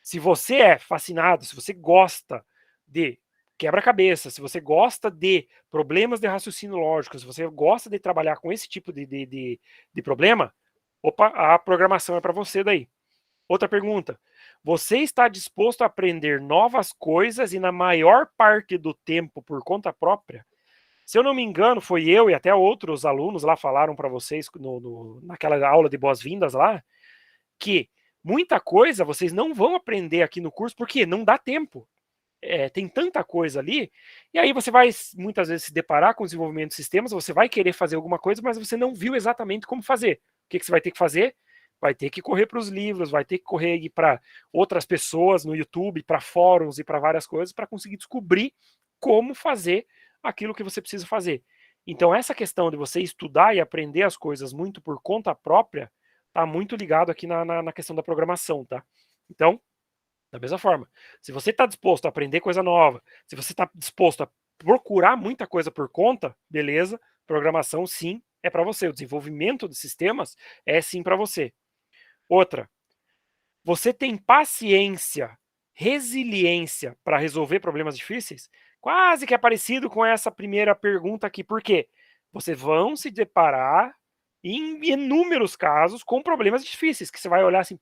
Speaker 1: se você é fascinado, se você gosta de quebra-cabeça, se você gosta de problemas de raciocínio lógico, se você gosta de trabalhar com esse tipo de problema, a programação é para você daí. Outra pergunta, você está disposto a aprender novas coisas e na maior parte do tempo por conta própria? Se eu não me engano, foi eu e até outros alunos lá falaram para vocês naquela aula de boas-vindas lá, que muita coisa vocês não vão aprender aqui no curso, porque não dá tempo. Tem tanta coisa ali, e aí você vai muitas vezes se deparar com o desenvolvimento de sistemas, você vai querer fazer alguma coisa, mas você não viu exatamente como fazer. O que você vai ter que fazer? vai ter que correr para os livros, vai ter que correr para outras pessoas no YouTube, para fóruns e para várias coisas, para conseguir descobrir como fazer aquilo que você precisa fazer. Então, essa questão de você estudar e aprender as coisas muito por conta própria, está muito ligado aqui na questão da programação, tá? Então, da mesma forma, se você está disposto a aprender coisa nova, se você está disposto a procurar muita coisa por conta, beleza, programação sim é para você, o desenvolvimento de sistemas é sim para você. Outra, você tem paciência, resiliência para resolver problemas difíceis? Quase que é parecido com essa primeira pergunta aqui. Por quê? Vocês vão se deparar em inúmeros casos com problemas difíceis, que você vai olhar assim,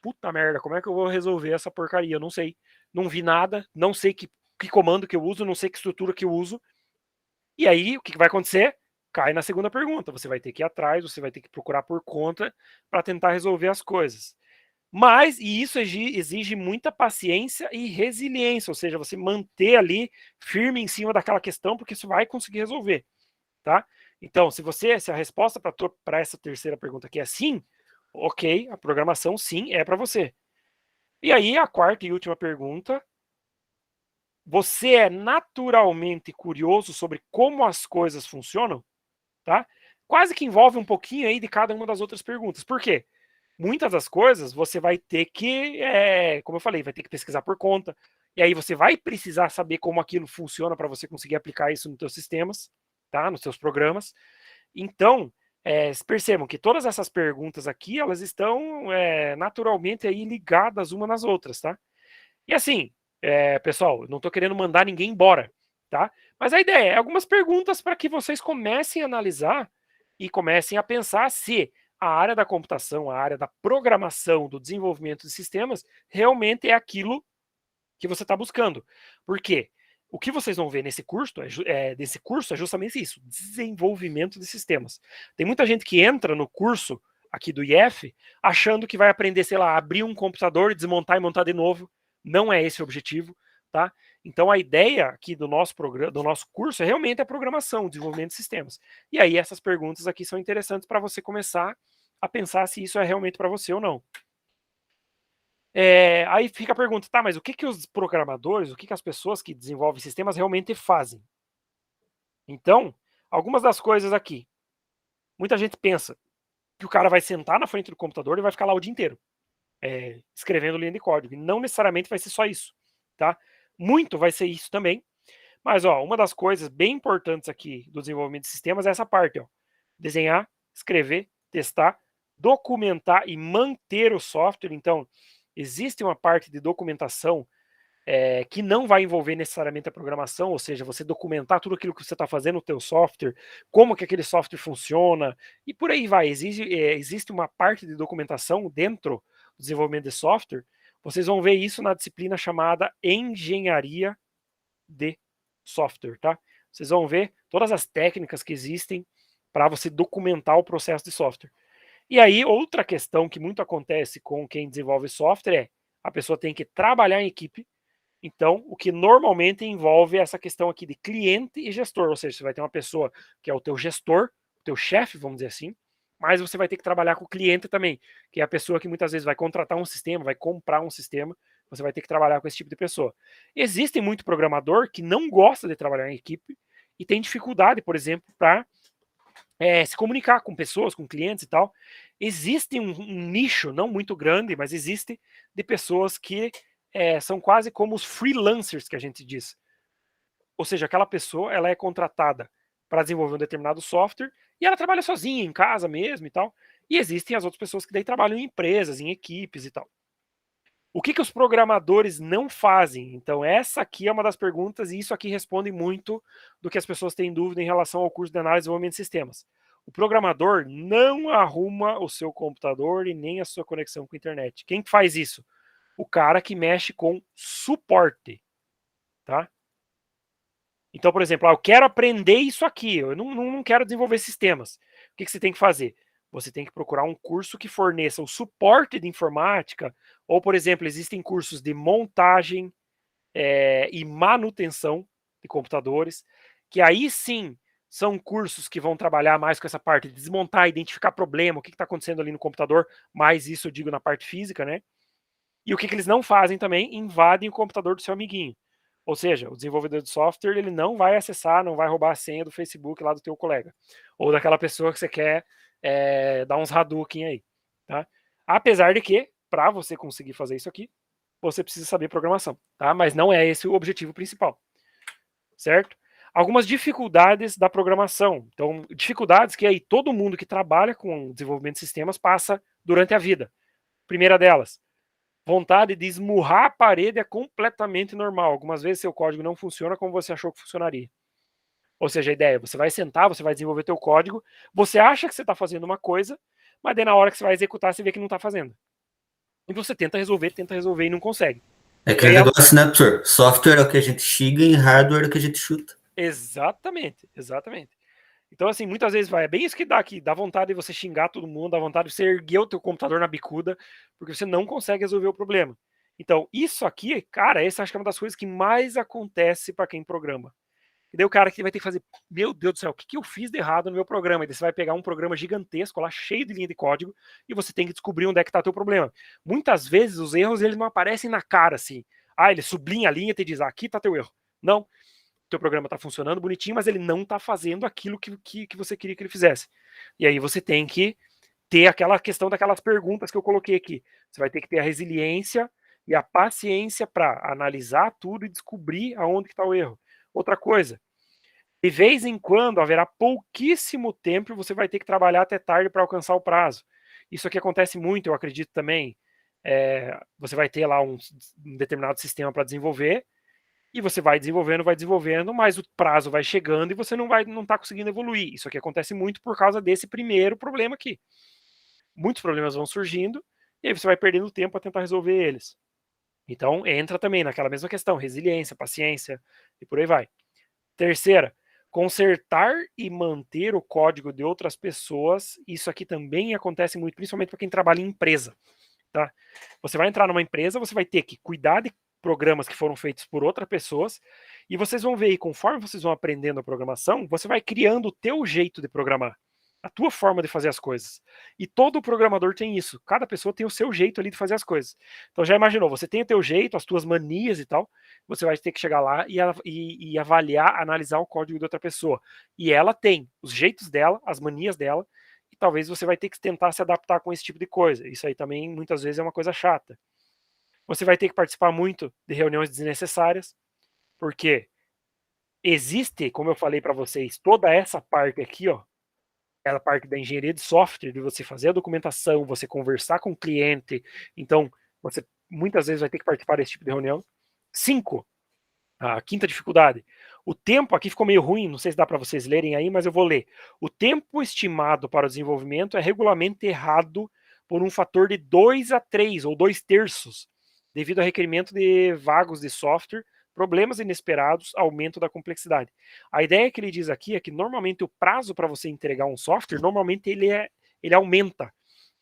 Speaker 1: puta merda, como é que eu vou resolver essa porcaria? Eu não sei. Não vi nada, não sei que comando que eu uso, não sei que estrutura que eu uso. E aí, o que vai acontecer? Cai na segunda pergunta. Você vai ter que ir atrás, você vai ter que procurar por conta para tentar resolver as coisas. Mas, e isso exige muita paciência e resiliência, ou seja, você manter ali firme em cima daquela questão, porque você vai conseguir resolver, tá? Então, se a resposta para essa terceira pergunta aqui é sim, ok, a programação sim é para você. E aí, a quarta e última pergunta, você é naturalmente curioso sobre como as coisas funcionam, tá? Quase que envolve um pouquinho aí de cada uma das outras perguntas. Por quê? Muitas das coisas você vai ter que, como eu falei, vai ter que pesquisar por conta. E aí você vai precisar saber como aquilo funciona para você conseguir aplicar isso nos seus sistemas, tá? Nos seus programas. Então, percebam que todas essas perguntas aqui, elas estão naturalmente aí ligadas umas nas outras, tá? E assim, pessoal, eu não estou querendo mandar ninguém embora, tá? Mas a ideia é algumas perguntas para que vocês comecem a analisar e comecem a pensar se a área da computação, a área da programação, do desenvolvimento de sistemas, realmente é aquilo que você está buscando. Por quê? O que vocês vão ver nesse curso é justamente isso, desenvolvimento de sistemas. Tem muita gente que entra no curso aqui do IF achando que vai aprender, sei lá, abrir um computador, desmontar e montar de novo. Não é esse o objetivo, tá? Então a ideia aqui do nosso programa, do nosso curso é realmente a programação, o desenvolvimento de sistemas. E aí essas perguntas aqui são interessantes para você começar a pensar se isso é realmente para você ou não. Aí fica a pergunta, tá, mas o que os programadores, o que as pessoas que desenvolvem sistemas realmente fazem? Então, algumas das coisas aqui. Muita gente pensa que o cara vai sentar na frente do computador e vai ficar lá o dia inteiro, escrevendo linha de código. E não necessariamente vai ser só isso, tá? Muito vai ser isso também. Mas, ó, uma das coisas bem importantes aqui do desenvolvimento de sistemas é essa parte, ó. Desenhar, escrever, testar, documentar e manter o software. Então, existe uma parte de documentação que não vai envolver necessariamente a programação, ou seja, você documentar tudo aquilo que você está fazendo no teu software, como que aquele software funciona, e por aí vai. Existe uma parte de documentação dentro do desenvolvimento de software. Vocês vão ver isso na disciplina chamada Engenharia de Software, tá? Vocês vão ver todas as técnicas que existem para você documentar o processo de software. E aí, outra questão que muito acontece com quem desenvolve software é a pessoa tem que trabalhar em equipe. Então, o que normalmente envolve essa questão aqui de cliente e gestor, ou seja, você vai ter uma pessoa que é o teu gestor, o teu chefe, vamos dizer assim, mas você vai ter que trabalhar com o cliente também, que é a pessoa que muitas vezes vai contratar um sistema, vai comprar um sistema, você vai ter que trabalhar com esse tipo de pessoa. Existe muito programador que não gosta de trabalhar em equipe e tem dificuldade, por exemplo, para se comunicar com pessoas, com clientes e tal. Existe um nicho, não muito grande, mas existe, de pessoas que são quase como os freelancers que a gente diz. Ou seja, aquela pessoa ela é contratada para desenvolver um determinado software e ela trabalha sozinha, em casa mesmo e tal. E existem as outras pessoas que daí trabalham em empresas, em equipes e tal. O que os programadores não fazem? Então, essa aqui é uma das perguntas, e isso aqui responde muito do que as pessoas têm dúvida em relação ao curso de análise e desenvolvimento de sistemas. O programador não arruma o seu computador e nem a sua conexão com a internet. Quem faz isso? O cara que mexe com suporte, tá? Então, por exemplo, eu quero aprender isso aqui, eu não quero desenvolver sistemas. O que você tem que fazer? Você tem que procurar um curso que forneça o suporte de informática, ou, por exemplo, existem cursos de montagem e manutenção de computadores, que aí sim são cursos que vão trabalhar mais com essa parte de desmontar, identificar problema, o que está acontecendo ali no computador, mais isso eu digo na parte física, né? E o que eles não fazem também, invadem o computador do seu amiguinho. Ou seja, o desenvolvedor de software, ele não vai acessar, não vai roubar a senha do Facebook lá do teu colega. Ou daquela pessoa que você quer dar uns Hadouken aí. Tá? Apesar de que, para você conseguir fazer isso aqui, você precisa saber programação. Tá? Mas não é esse o objetivo principal. Certo? Algumas dificuldades da programação. Então, dificuldades que aí todo mundo que trabalha com desenvolvimento de sistemas passa durante a vida. Primeira delas, vontade de esmurrar a parede é completamente normal. Algumas vezes seu código não funciona como você achou que funcionaria. Ou seja, a ideia é, você vai sentar, você vai desenvolver teu código, você acha que você está fazendo uma coisa, mas daí na hora que você vai executar, você vê que não está fazendo. E você tenta resolver e não consegue.
Speaker 4: É aquele negócio, né, professor? Software é o que a gente xinga e hardware é o que a gente chuta.
Speaker 1: Exatamente, exatamente. Então, assim, muitas vezes é bem isso que dá aqui, dá vontade de você xingar todo mundo, dá vontade de você erguer o teu computador na bicuda, porque você não consegue resolver o problema. Então, isso aqui, cara, essa acho que é uma das coisas que mais acontece para quem programa. E daí o cara que vai ter que fazer, meu Deus do céu, o que eu fiz de errado no meu programa? E daí você vai pegar um programa gigantesco lá, cheio de linha de código, e você tem que descobrir onde é que está o teu problema. Muitas vezes os erros, eles não aparecem na cara, assim. Ah, ele sublinha a linha e te diz, aqui está teu erro. Não, teu programa está funcionando bonitinho, mas ele não está fazendo aquilo que você queria que ele fizesse. E aí você tem que ter aquela questão daquelas perguntas que eu coloquei aqui. Você vai ter que ter a resiliência e a paciência para analisar tudo e descobrir aonde está o erro. Outra coisa, de vez em quando haverá pouquíssimo tempo e você vai ter que trabalhar até tarde para alcançar o prazo. Isso aqui acontece muito, eu acredito também. Você vai ter lá um determinado sistema para desenvolver, e você vai desenvolvendo, mas o prazo vai chegando e você não está conseguindo evoluir. Isso aqui acontece muito por causa desse primeiro problema aqui. Muitos problemas vão surgindo e aí você vai perdendo tempo para tentar resolver eles. Então entra também naquela mesma questão, resiliência, paciência e por aí vai. Terceira, consertar e manter o código de outras pessoas. Isso aqui também acontece muito, principalmente para quem trabalha em empresa. Tá? Você vai entrar numa empresa, você vai ter que cuidar de programas que foram feitos por outras pessoas, e vocês vão ver, e conforme vocês vão aprendendo a programação, você vai criando o teu jeito de programar, a tua forma de fazer as coisas. E todo programador tem isso, cada pessoa tem o seu jeito ali de fazer as coisas. Então já imaginou, você tem o teu jeito, as tuas manias e tal, você vai ter que chegar lá e avaliar, analisar o código de outra pessoa. E ela tem os jeitos dela, as manias dela, e talvez você vai ter que tentar se adaptar com esse tipo de coisa. Isso aí também muitas vezes é uma coisa chata. Você vai ter que participar muito de reuniões desnecessárias, porque existe, como eu falei para vocês, toda essa parte aqui, ó, essa parte da engenharia de software, de você fazer a documentação, você conversar com o cliente. Então, você muitas vezes vai ter que participar desse tipo de reunião. 5, a quinta dificuldade. O tempo aqui ficou meio ruim, não sei se dá para vocês lerem aí, mas eu vou ler. O tempo estimado para o desenvolvimento é regularmente errado por um fator de 2 a 3, ou 2/3, devido a requerimento de vagos de software, problemas inesperados, aumento da complexidade. A ideia que ele diz aqui é que normalmente o prazo para você entregar um software, normalmente ele aumenta.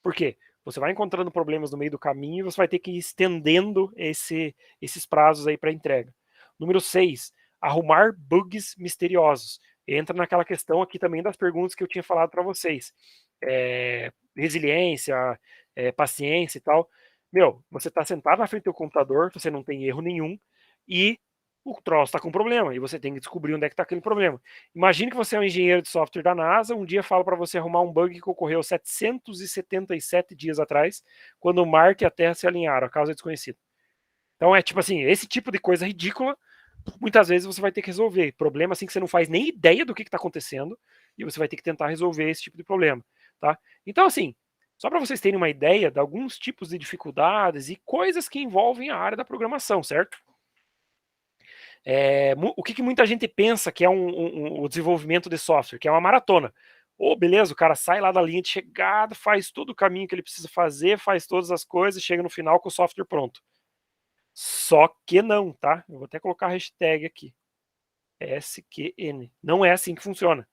Speaker 1: Por quê? Você vai encontrando problemas no meio do caminho e você vai ter que ir estendendo esses prazos aí para entrega. Número 6, arrumar bugs misteriosos. Entra naquela questão aqui também das perguntas que eu tinha falado para vocês. Resiliência, paciência e tal. Você está sentado na frente do computador, você não tem erro nenhum, e o troço está com problema, e você tem que descobrir onde é que está aquele problema. Imagine que você é um engenheiro de software da NASA, um dia fala para você arrumar um bug que ocorreu 777 dias atrás, quando Marte e a Terra se alinharam, a causa é desconhecida. Então é tipo assim, esse tipo de coisa ridícula, muitas vezes você vai ter que resolver. Problema assim que você não faz nem ideia do que está acontecendo, e você vai ter que tentar resolver esse tipo de problema. Tá? Então assim, só para vocês terem uma ideia de alguns tipos de dificuldades e coisas que envolvem a área da programação, certo? O que muita gente pensa que é o desenvolvimento de software, que é uma maratona. Beleza, o cara sai lá da linha de chegada, faz todo o caminho que ele precisa fazer, faz todas as coisas, chega no final com o software pronto. Só que não, tá? Eu vou até colocar a hashtag aqui. SQN. Não é assim que funciona.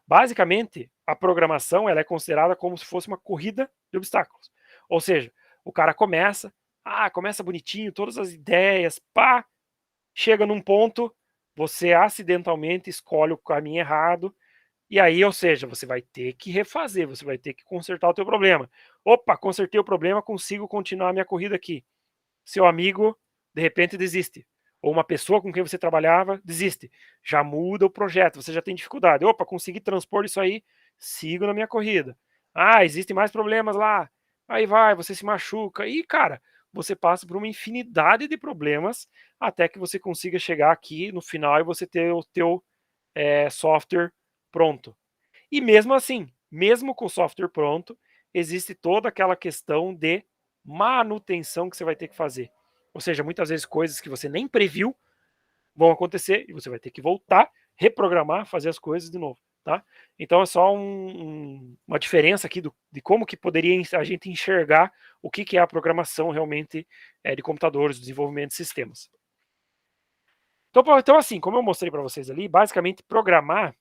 Speaker 1: Basicamente, a programação ela é considerada como se fosse uma corrida de obstáculos. Ou seja, o cara começa bonitinho, todas as ideias, chega num ponto, você acidentalmente escolhe o caminho errado, E aí, ou seja, você vai ter que refazer, você vai ter que consertar o teu problema. Opa, consertei o problema, consigo continuar a minha corrida aqui. Seu amigo, de repente, desiste. Ou uma pessoa com quem você trabalhava, desiste. Já muda o projeto, você já tem dificuldade. Opa, consegui transpor isso aí, sigo na minha corrida. Ah, existem mais problemas lá. Aí vai, você se machuca. E, cara, você passa por uma infinidade de problemas até que você consiga chegar aqui no final e você ter o teu software pronto. E mesmo assim, mesmo com o software pronto, existe toda aquela questão de manutenção que você vai ter que fazer. Ou seja, muitas vezes coisas que você nem previu vão acontecer e você vai ter que voltar, reprogramar, fazer as coisas de novo, tá? Então é só uma diferença aqui de como que poderia a gente enxergar o que é a programação realmente de computadores, desenvolvimento de sistemas. Então assim, como eu mostrei para vocês ali, basicamente programar.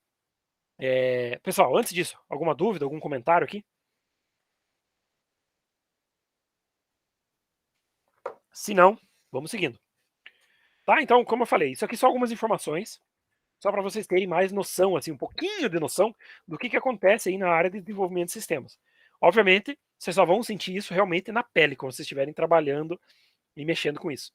Speaker 1: Pessoal, antes disso, alguma dúvida, algum comentário aqui? Se não, vamos seguindo. Tá? Então, como eu falei, isso aqui são algumas informações, só para vocês terem mais noção, assim, um pouquinho de noção do que acontece aí na área de desenvolvimento de sistemas. Obviamente, vocês só vão sentir isso realmente na pele, quando vocês estiverem trabalhando e mexendo com isso.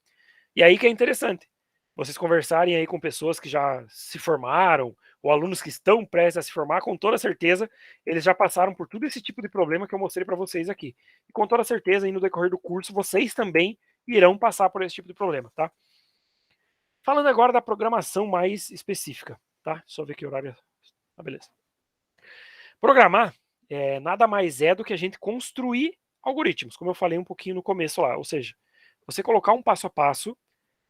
Speaker 1: E aí que é interessante, vocês conversarem aí com pessoas que já se formaram, ou alunos que estão prestes a se formar, com toda certeza, eles já passaram por todo esse tipo de problema que eu mostrei para vocês aqui. E com toda certeza, aí no decorrer do curso, vocês também irão passar por esse tipo de problema, tá? Falando agora da programação mais específica, tá? Só ver que horário. Ah, beleza. Programar nada mais é do que a gente construir algoritmos, como eu falei um pouquinho no começo lá. Ou seja, você colocar um passo a passo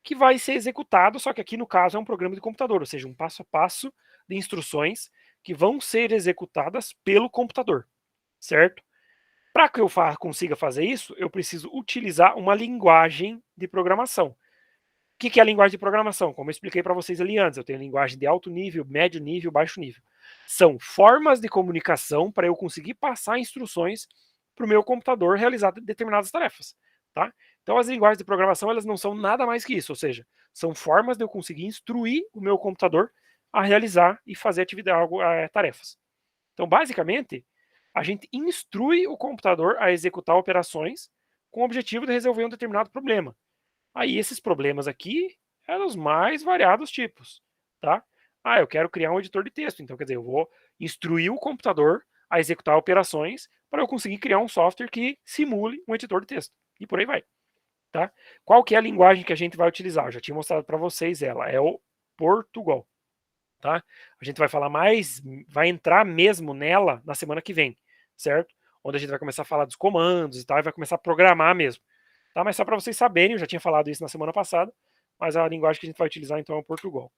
Speaker 1: que vai ser executado, só que aqui no caso é um programa de computador, ou seja, um passo a passo de instruções que vão ser executadas pelo computador, certo? Para que eu consiga fazer isso, eu preciso utilizar uma linguagem de programação. O que é a linguagem de programação? Como eu expliquei para vocês ali antes, eu tenho linguagem de alto nível, médio nível, baixo nível. São formas de comunicação para eu conseguir passar instruções para o meu computador realizar determinadas tarefas. Tá? Então, as linguagens de programação elas não são nada mais que isso, ou seja, são formas de eu conseguir instruir o meu computador a realizar e fazer tarefas. Então, basicamente, a gente instrui o computador a executar operações com o objetivo de resolver um determinado problema. Aí esses problemas aqui eram os mais variados tipos, tá? Ah, eu quero criar um editor de texto, então quer dizer, eu vou instruir o computador a executar operações para eu conseguir criar um software que simule um editor de texto. E por aí vai, tá? Qual que é a linguagem que a gente vai utilizar? Eu já tinha mostrado para vocês ela, é o Portugal, tá? A gente vai falar mais, vai entrar mesmo nela na semana que vem, certo? Onde a gente vai começar a falar dos comandos e tal, e vai começar a programar mesmo. Tá? Mas só para vocês saberem, eu já tinha falado isso na semana passada, mas a linguagem que a gente vai utilizar então é o Portugal.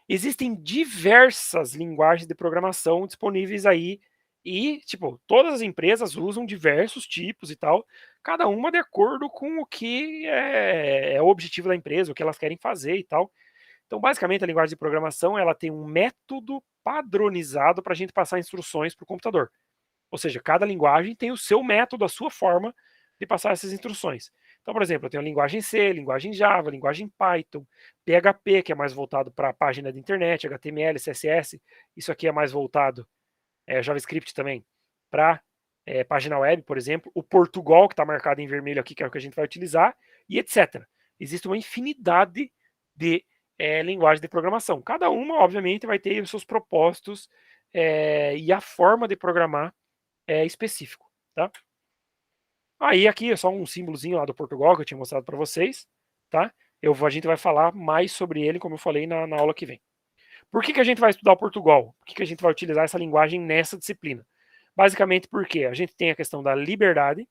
Speaker 1: Existem diversas linguagens de programação disponíveis aí e, tipo, todas as empresas usam diversos tipos e tal, cada uma de acordo com o que é o objetivo da empresa, o que elas querem fazer e tal. Então, basicamente, a linguagem de programação ela tem um método padronizado para a gente passar instruções para o computador. Ou seja, cada linguagem tem o seu método, a sua forma de passar essas instruções. Então, por exemplo, eu tenho a linguagem C, linguagem Java, linguagem Python, PHP, que é mais voltado para a página de internet, HTML, CSS, isso aqui é mais voltado, JavaScript também, para página web, por exemplo, o Portugal, que está marcado em vermelho aqui, que é o que a gente vai utilizar, e etc. Existe uma infinidade de linguagens de programação. Cada uma, obviamente, vai ter os seus propósitos e a forma de programar específico, tá? Aí aqui é só um símbolozinho lá do Portugal que eu tinha mostrado para vocês, tá? A gente vai falar mais sobre ele, como eu falei na aula que vem. Por que a gente vai estudar o Portugal? Por que a gente vai utilizar essa linguagem nessa disciplina? Basicamente porque a gente tem a questão da liberdade,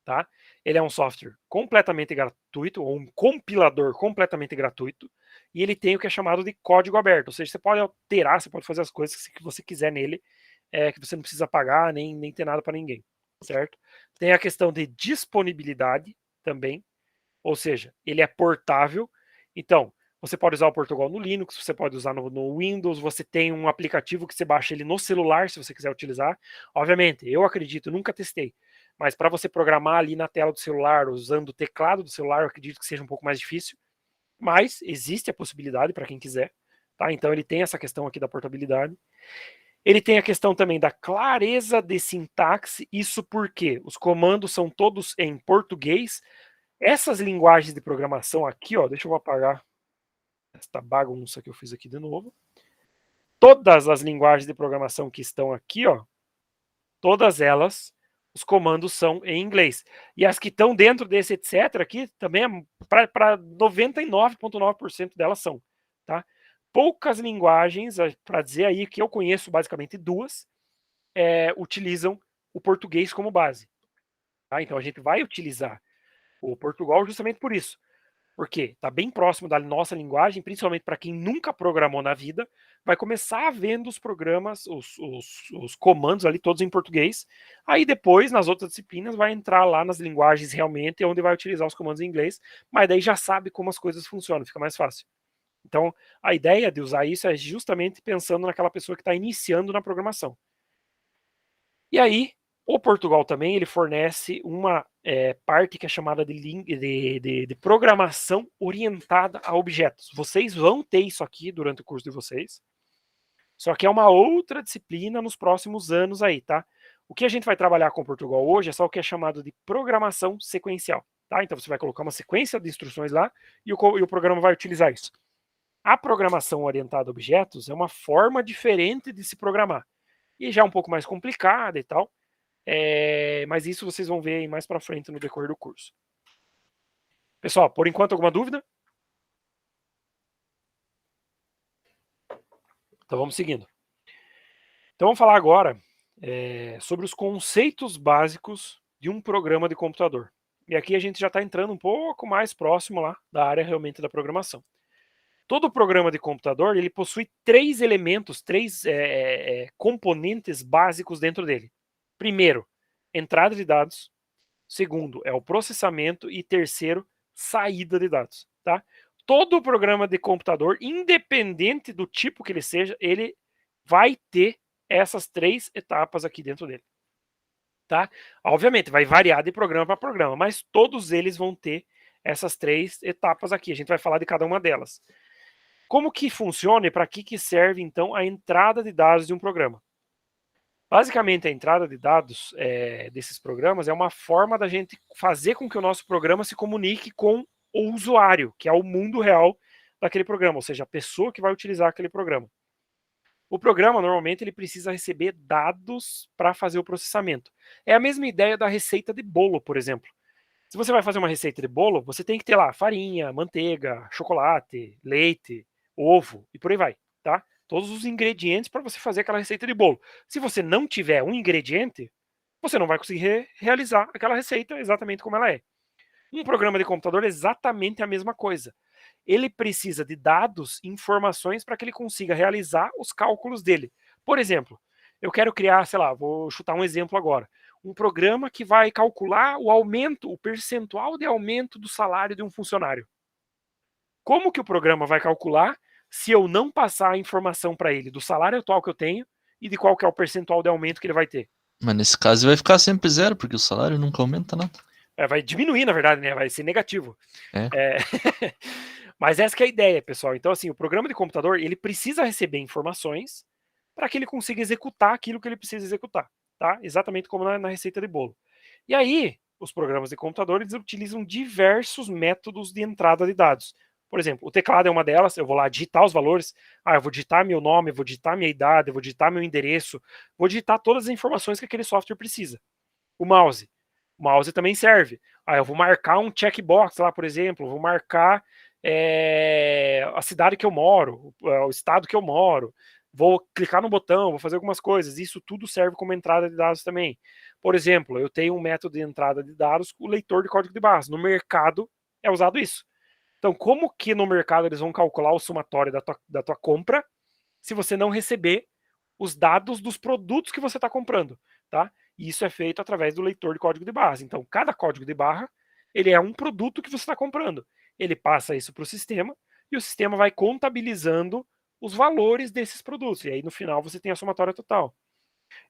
Speaker 1: tá? Ele é um software completamente gratuito, ou um compilador completamente gratuito, e ele tem o que é chamado de código aberto, ou seja, você pode alterar, você pode fazer as coisas que você quiser nele, que você não precisa pagar, nem ter nada para ninguém, certo? Tem a questão de disponibilidade também, ou seja, ele é portável, então você pode usar o Portugal no Linux, você pode usar no Windows, você tem um aplicativo que você baixa ele no celular, se você quiser utilizar. Obviamente, eu acredito, nunca testei, mas para você programar ali na tela do celular, usando o teclado do celular, eu acredito que seja um pouco mais difícil, mas existe a possibilidade para quem quiser, tá? Então ele tem essa questão aqui da portabilidade. Ele tem a questão também da clareza de sintaxe, isso porque os comandos são todos em português. Essas linguagens de programação aqui, ó, deixa eu apagar esta bagunça que eu fiz aqui de novo. Todas as linguagens de programação que estão aqui, ó, todas elas, os comandos são em inglês. E as que estão dentro desse etc aqui, também para 99,9% delas são, tá? Poucas linguagens, para dizer aí que eu conheço basicamente duas, utilizam o português como base. Tá? Então a gente vai utilizar o Portugal justamente por isso. Porque está bem próximo da nossa linguagem, principalmente para quem nunca programou na vida, vai começar vendo os programas, os comandos ali todos em português. Aí depois, nas outras disciplinas, vai entrar lá nas linguagens realmente, onde vai utilizar os comandos em inglês, mas daí já sabe como as coisas funcionam, fica mais fácil. Então, a ideia de usar isso é justamente pensando naquela pessoa que está iniciando na programação. E aí, o Portugal também ele fornece uma parte que é chamada de programação orientada a objetos. Vocês vão ter isso aqui durante o curso de vocês, só que é uma outra disciplina nos próximos anos aí, tá? O que a gente vai trabalhar com o Portugal hoje é só o que é chamado de programação sequencial, tá? Então você vai colocar uma sequência de instruções lá e o programa vai utilizar isso. A programação orientada a objetos é uma forma diferente de se programar. E já é um pouco mais complicada e tal. Mas isso vocês vão ver mais para frente no decorrer do curso. Pessoal, por enquanto, alguma dúvida? Então vamos seguindo. Então vamos falar agora sobre os conceitos básicos de um programa de computador. E aqui a gente já está entrando um pouco mais próximo lá da área realmente da programação. Todo programa de computador ele possui três elementos, três componentes básicos dentro dele. Primeiro, entrada de dados. Segundo, é o processamento. E terceiro, saída de dados. Tá? Todo programa de computador, independente do tipo que ele seja, ele vai ter essas três etapas aqui dentro dele. Tá? Obviamente, vai variar de programa para programa, mas todos eles vão ter essas três etapas aqui. A gente vai falar de cada uma delas. Como que funciona e para que serve, então, a entrada de dados de um programa? Basicamente, a entrada de dados desses programas é uma forma da gente fazer com que o nosso programa se comunique com o usuário, que é o mundo real daquele programa, ou seja, a pessoa que vai utilizar aquele programa. O programa, normalmente, ele precisa receber dados para fazer o processamento. É a mesma ideia da receita de bolo, por exemplo. Se você vai fazer uma receita de bolo, você tem que ter lá farinha, manteiga, chocolate, leite, ovo e por aí vai, tá? Todos os ingredientes para você fazer aquela receita de bolo. Se você não tiver um ingrediente, você não vai conseguir realizar aquela receita exatamente como ela é. Um programa de computador é exatamente a mesma coisa. Ele precisa de dados, informações para que ele consiga realizar os cálculos dele. Por exemplo, eu quero criar, sei lá, vou chutar um exemplo agora, um programa que vai calcular o aumento, o percentual de aumento do salário de um funcionário. Como que o programa vai calcular se eu não passar a informação para ele do salário atual que eu tenho e de qual que é o percentual de aumento que ele vai ter?
Speaker 2: Mas nesse caso vai ficar sempre zero, porque o salário nunca aumenta nada.
Speaker 1: Vai diminuir, na verdade, né? Vai ser negativo.
Speaker 2: É.
Speaker 1: Mas essa que é a ideia, pessoal. Então, assim, o programa de computador, ele precisa receber informações para que ele consiga executar aquilo que ele precisa executar, tá? Exatamente como na receita de bolo. E aí, os programas de computador, eles utilizam diversos métodos de entrada de dados. Por exemplo, o teclado é uma delas, eu vou lá digitar os valores, eu vou digitar meu nome, eu vou digitar minha idade, eu vou digitar meu endereço, vou digitar todas as informações que aquele software precisa. O mouse também serve. Eu vou marcar um checkbox lá, por exemplo, vou marcar a cidade que eu moro, o estado que eu moro, vou clicar no botão, vou fazer algumas coisas. Isso tudo serve como entrada de dados também. Por exemplo, eu tenho um método de entrada de dados com o leitor de código de barras. No mercado é usado isso. Então, como que no mercado eles vão calcular o somatório da tua compra se você não receber os dados dos produtos que você está comprando, tá? E isso é feito através do leitor de código de barras. Então, cada código de barra, ele é um produto que você está comprando. Ele passa isso para o sistema e o sistema vai contabilizando os valores desses produtos. E aí, no final, você tem a somatória total.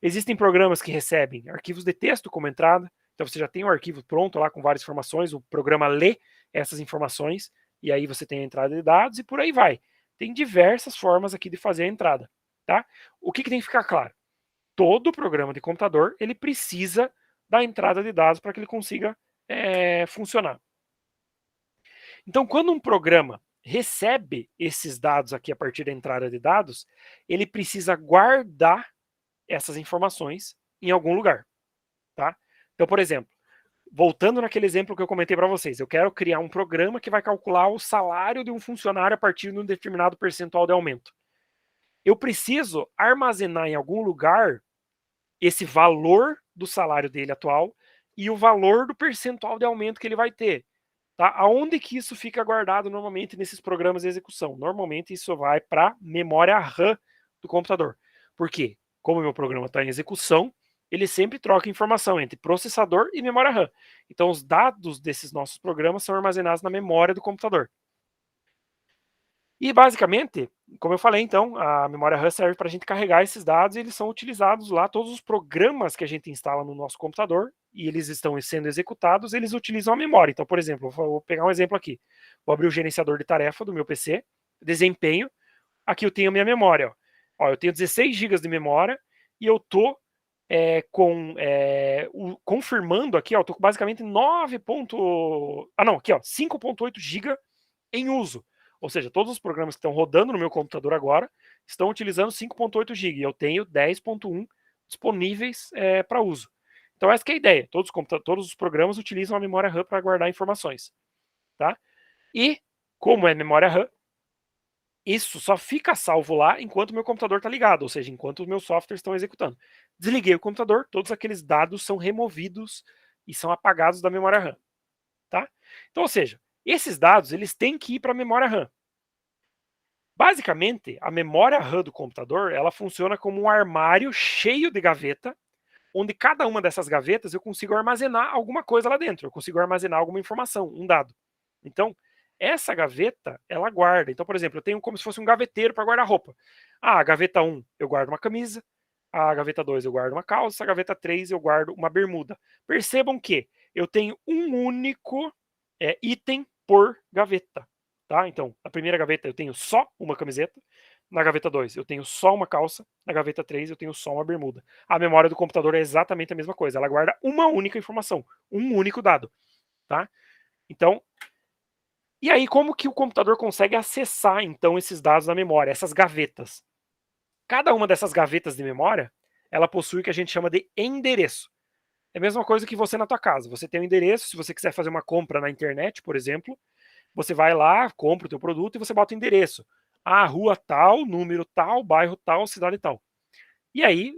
Speaker 1: Existem programas que recebem arquivos de texto como entrada. Então, você já tem um arquivo pronto lá com várias informações. O programa lê essas informações e aí você tem a entrada de dados e por aí vai. Tem diversas formas aqui de fazer a entrada, Tá? O que tem que ficar claro? Todo programa de computador ele precisa da entrada de dados para que ele consiga funcionar. Então, quando um programa recebe esses dados aqui a partir da entrada de dados, ele precisa guardar essas informações em algum lugar. Tá? Então, por exemplo, voltando naquele exemplo que eu comentei para vocês, eu quero criar um programa que vai calcular o salário de um funcionário a partir de um determinado percentual de aumento. Eu preciso armazenar em algum lugar esse valor do salário dele atual e o valor do percentual de aumento que ele vai ter. Tá? Aonde que isso fica guardado normalmente nesses programas de execução? Normalmente isso vai para a memória RAM do computador. Por quê? Como o meu programa está em execução, ele sempre troca informação entre processador e memória RAM. Então os dados desses nossos programas são armazenados na memória do computador. E basicamente, como eu falei, então, a memória RAM serve para a gente carregar esses dados e eles são utilizados lá, todos os programas que a gente instala no nosso computador e eles estão sendo executados, eles utilizam a memória. Então, por exemplo, vou pegar um exemplo aqui. Vou abrir o gerenciador de tarefa do meu PC, desempenho, aqui eu tenho a minha memória. Ó, eu tenho 16 GB de memória e eu estou confirmando aqui, ó, eu tô basicamente 5.8 GB em uso. Ou seja, todos os programas que estão rodando no meu computador agora estão utilizando 5.8 GB. E eu tenho 10.1 disponíveis para uso. Então essa que é a ideia. Todos os programas utilizam a memória RAM para guardar informações. Tá? E, como é memória RAM, isso só fica salvo lá enquanto o meu computador está ligado, ou seja, enquanto os meus softwares estão executando. Desliguei o computador, todos aqueles dados são removidos e são apagados da memória RAM. Tá? Então, ou seja, esses dados eles têm que ir para a memória RAM. Basicamente, a memória RAM do computador ela funciona como um armário cheio de gaveta, onde cada uma dessas gavetas eu consigo armazenar alguma coisa lá dentro, eu consigo armazenar alguma informação, um dado. Então, essa gaveta, ela guarda. Então, por exemplo, eu tenho como se fosse um gaveteiro para guardar roupa. A gaveta 1 eu guardo uma camisa, a gaveta 2 eu guardo uma calça, a gaveta 3 eu guardo uma bermuda. Percebam que eu tenho um único item por gaveta. Tá? Então, na primeira gaveta eu tenho só uma camiseta, na gaveta 2 eu tenho só uma calça, na gaveta 3 eu tenho só uma bermuda. A memória do computador é exatamente a mesma coisa, ela guarda uma única informação, um único dado. Tá? Então, e aí como que o computador consegue acessar então esses dados da memória, essas gavetas? Cada uma dessas gavetas de memória, ela possui o que a gente chama de endereço. É a mesma coisa que você na tua casa. Você tem um endereço, se você quiser fazer uma compra na internet, por exemplo, você vai lá, compra o teu produto e você bota o endereço. Rua tal, número tal, bairro tal, cidade tal. E aí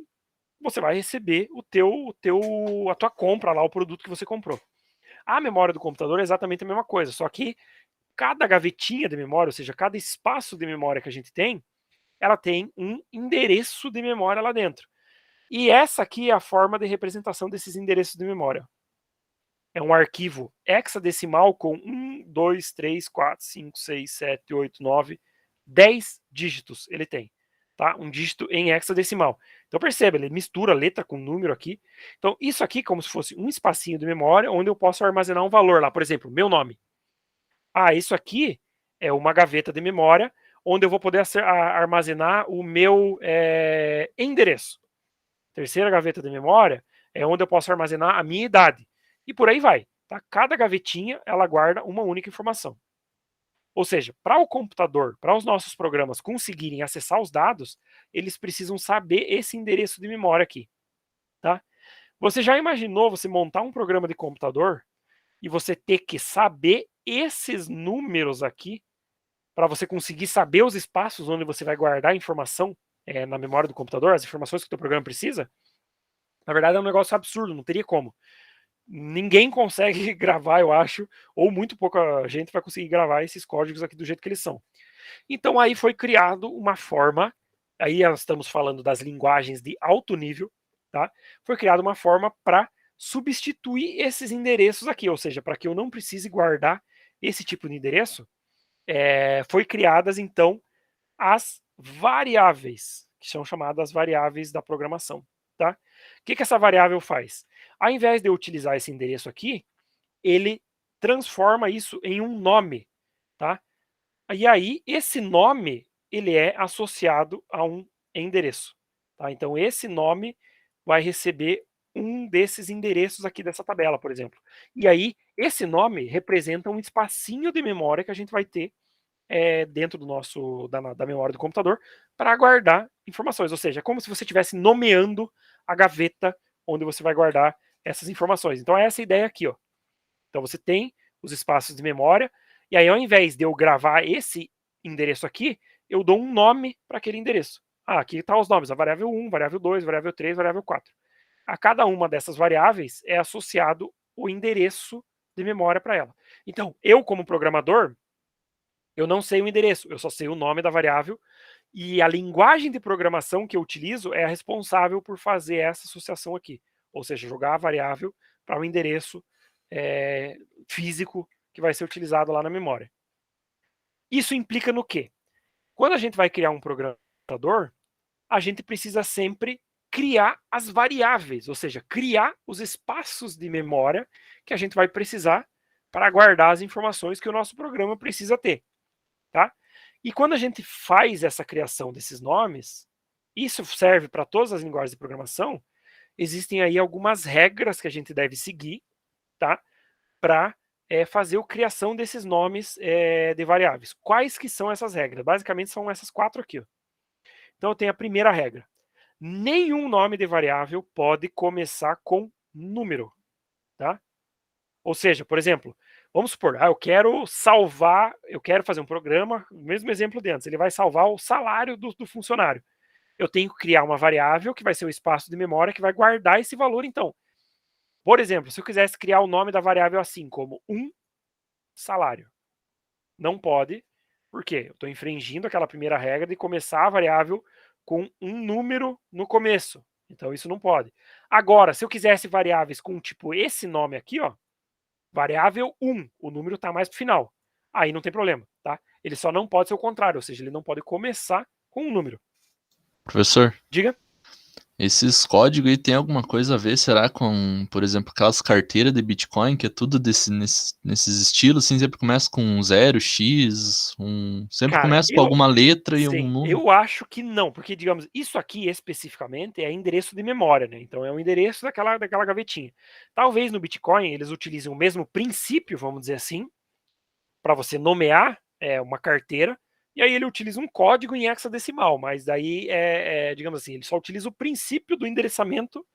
Speaker 1: você vai receber a tua compra lá, o produto que você comprou. A memória do computador é exatamente a mesma coisa, só que cada gavetinha de memória, ou seja, cada espaço de memória que a gente tem, ela tem um endereço de memória lá dentro. E essa aqui é a forma de representação desses endereços de memória. É um arquivo hexadecimal com 1, 2, 3, 4, 5, 6, 7, 8, 9, 10 dígitos ele tem. Tá? Um dígito em hexadecimal. Então perceba, ele mistura letra com número aqui. Então isso aqui é como se fosse um espacinho de memória onde eu posso armazenar um valor lá. Por exemplo, meu nome. Isso aqui é uma gaveta de memória onde eu vou poder armazenar o meu endereço. Terceira gaveta de memória é onde eu posso armazenar a minha idade. E por aí vai. Tá? Cada gavetinha ela guarda uma única informação. Ou seja, para o computador, para os nossos programas conseguirem acessar os dados, eles precisam saber esse endereço de memória aqui. Tá? Você já imaginou você montar um programa de computador e você ter que saber esses números aqui para você conseguir saber os espaços onde você vai guardar a informação na memória do computador, as informações que o teu programa precisa? Na verdade é um negócio absurdo, não teria como. Ninguém consegue gravar, eu acho, ou muito pouca gente vai conseguir gravar esses códigos aqui do jeito que eles são. Então aí foi criado uma forma, aí nós estamos falando das linguagens de alto nível, tá? Foi criada uma forma para substituir esses endereços aqui, ou seja, para que eu não precise guardar esse tipo de endereço, foi criadas então as variáveis, que são chamadas variáveis da programação. Tá? O que essa variável faz? Ao invés de eu utilizar esse endereço aqui, ele transforma isso em um nome. Tá? E aí, esse nome ele é associado a um endereço. Tá? Então, esse nome vai receber um desses endereços aqui dessa tabela, por exemplo. E aí, esse nome representa um espacinho de memória que a gente vai ter dentro da memória do computador para guardar informações. Ou seja, é como se você estivesse nomeando a gaveta onde você vai guardar essas informações. Então, é essa ideia aqui. Ó. Então, você tem os espaços de memória, e aí, ao invés de eu gravar esse endereço aqui, eu dou um nome para aquele endereço. Aqui estão os nomes, a variável 1, variável 2, variável 3, variável 4. A cada uma dessas variáveis é associado o endereço de memória para ela. Então, eu como programador, eu não sei o endereço, eu só sei o nome da variável, e a linguagem de programação que eu utilizo é a responsável por fazer essa associação aqui. Ou seja, jogar a variável para o endereço físico que vai ser utilizado lá na memória. Isso implica no quê? Quando a gente vai criar um programador, a gente precisa sempre criar as variáveis, ou seja, criar os espaços de memória que a gente vai precisar para guardar as informações que o nosso programa precisa ter. Tá? E quando a gente faz essa criação desses nomes, isso serve para todas as linguagens de programação, existem aí algumas regras que a gente deve seguir, tá? Para fazer a criação desses nomes de variáveis. Quais que são essas regras? Basicamente são essas 4 aqui. Ó. Então eu tenho a primeira regra. Nenhum nome de variável pode começar com número. Tá? Ou seja, por exemplo, vamos supor, eu quero fazer um programa, o mesmo exemplo de antes, ele vai salvar o salário do funcionário. Eu tenho que criar uma variável que vai ser o espaço de memória que vai guardar esse valor, então. Por exemplo, se eu quisesse criar o nome da variável assim, como salário. Não pode, porque eu estou infringindo aquela primeira regra de começar a variável com um número no começo. Então, isso não pode. Agora, se eu quisesse variáveis com tipo esse nome aqui, ó, variável 1, o número está mais para o final. Aí não tem problema, tá? Ele só não pode ser o contrário, ou seja, ele não pode começar com um número.
Speaker 2: Professor,
Speaker 1: Diga.
Speaker 2: esses códigos aí tem alguma coisa a ver, será, com, por exemplo, aquelas carteiras de Bitcoin, que é tudo nesses estilos, assim, sempre começa com um 0, X, sempre
Speaker 1: Cara,
Speaker 2: começa com alguma letra e um número.
Speaker 1: Eu acho que não, porque, digamos, isso aqui especificamente é endereço de memória, né? Então é um endereço daquela gavetinha. Talvez no Bitcoin eles utilizem o mesmo princípio, vamos dizer assim, para você nomear uma carteira, e aí ele utiliza um código em hexadecimal, mas daí digamos assim, ele só utiliza o princípio do endereçamento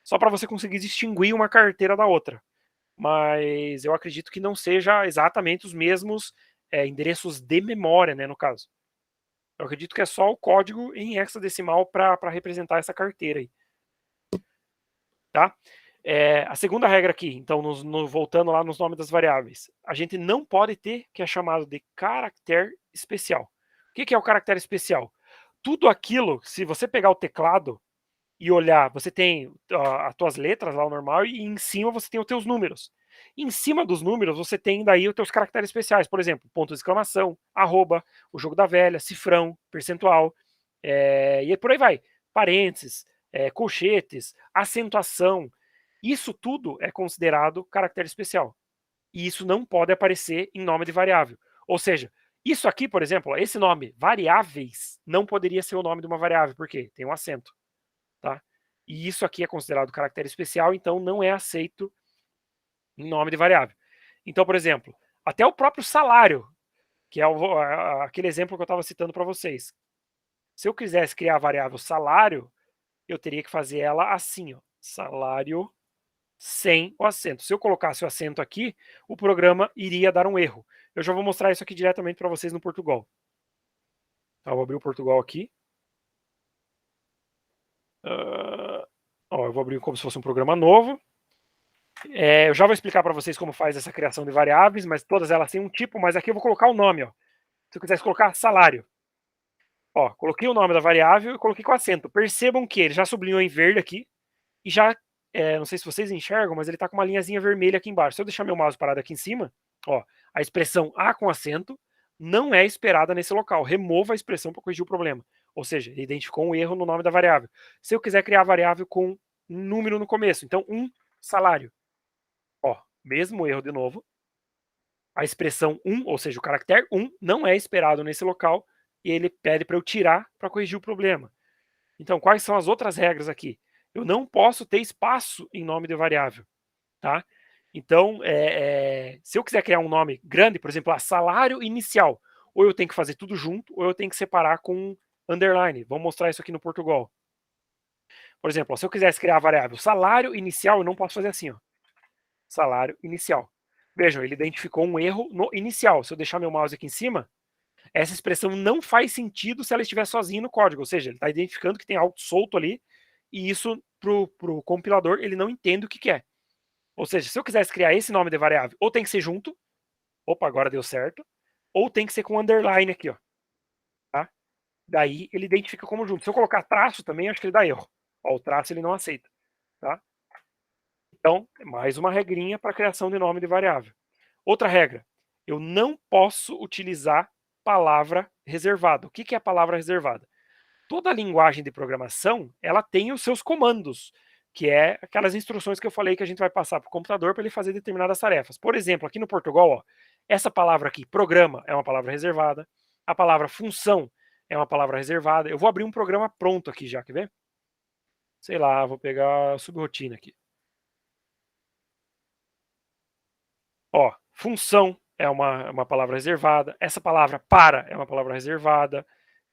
Speaker 1: só para você conseguir distinguir uma carteira da outra. Mas eu acredito que não seja exatamente os mesmos endereços de memória, né, no caso. Eu acredito que é só o código em hexadecimal para representar essa carteira aí. Tá? A segunda regra aqui, então, voltando lá nos nomes das variáveis, a gente não pode ter que é chamado de caractere especial. O que é o caractere especial? Tudo aquilo, se você pegar o teclado e olhar, você tem as tuas letras lá, o normal, e em cima você tem os teus números. Em cima dos números, você tem daí os teus caracteres especiais, por exemplo, ponto de exclamação, arroba, o jogo da velha, cifrão, percentual, e por aí vai. Parênteses, colchetes, acentuação. Isso tudo é considerado caractere especial. E isso não pode aparecer em nome de variável. Ou seja, isso aqui, por exemplo, esse nome, variáveis, não poderia ser o nome de uma variável, porque tem um acento. Tá? E isso aqui é considerado caractere especial, então não é aceito em nome de variável. Então, por exemplo, até o próprio salário, que é aquele exemplo que eu estava citando para vocês. Se eu quisesse criar a variável salário, eu teria que fazer ela assim, ó, salário sem o acento. Se eu colocasse o acento aqui, o programa iria dar um erro. Eu já vou mostrar isso aqui diretamente para vocês no Portugal. Tá, eu vou abrir o Portugal aqui. Eu vou abrir como se fosse um programa novo. Eu já vou explicar para vocês como faz essa criação de variáveis, mas todas elas têm um tipo, mas aqui eu vou colocar o nome. Ó. Se eu quisesse colocar salário. Ó, coloquei o nome da variável e coloquei com acento. Percebam que ele já sublinhou em verde aqui e já, não sei se vocês enxergam, mas ele está com uma linhazinha vermelha aqui embaixo. Se eu deixar meu mouse parado aqui em cima, ó, a expressão A com acento não é esperada nesse local. Remova a expressão para corrigir o problema. Ou seja, ele identificou um erro no nome da variável. Se eu quiser criar a variável com um número no começo, então salário. Ó, mesmo erro de novo. A expressão 1, ou seja, o caractere 1, não é esperado nesse local e ele pede para eu tirar para corrigir o problema. Então, quais são as outras regras aqui? Eu não posso ter espaço em nome de variável, tá? Então, se eu quiser criar um nome grande, por exemplo, salário inicial, ou eu tenho que fazer tudo junto, ou eu tenho que separar com underline. Vamos mostrar isso aqui no Portugal. Por exemplo, se eu quisesse criar a variável salário inicial, eu não posso fazer assim, ó. Salário inicial. Vejam, ele identificou um erro no inicial. Se eu deixar meu mouse aqui em cima, essa expressão não faz sentido se ela estiver sozinha no código. Ou seja, ele está identificando que tem algo solto ali, e isso, para o compilador, ele não entende o que é. Ou seja, se eu quisesse criar esse nome de variável, ou tem que ser junto, opa, agora deu certo, ou tem que ser com underline aqui, ó. Tá? Daí ele identifica como junto. Se eu colocar traço também, acho que ele dá erro. Ó, o traço ele não aceita. Tá? Então, mais uma regrinha para a criação de nome de variável. Outra regra, eu não posso utilizar palavra reservada. O que é a palavra reservada? Toda linguagem de programação, ela tem os seus comandos, que é aquelas instruções que eu falei que a gente vai passar para o computador para ele fazer determinadas tarefas. Por exemplo, aqui no Portugal, ó, essa palavra aqui, programa, é uma palavra reservada. A palavra função é uma palavra reservada. Eu vou abrir um programa pronto aqui já, quer ver? Sei lá, vou pegar a subrotina aqui. Ó, função é uma palavra reservada. Essa palavra para é uma palavra reservada.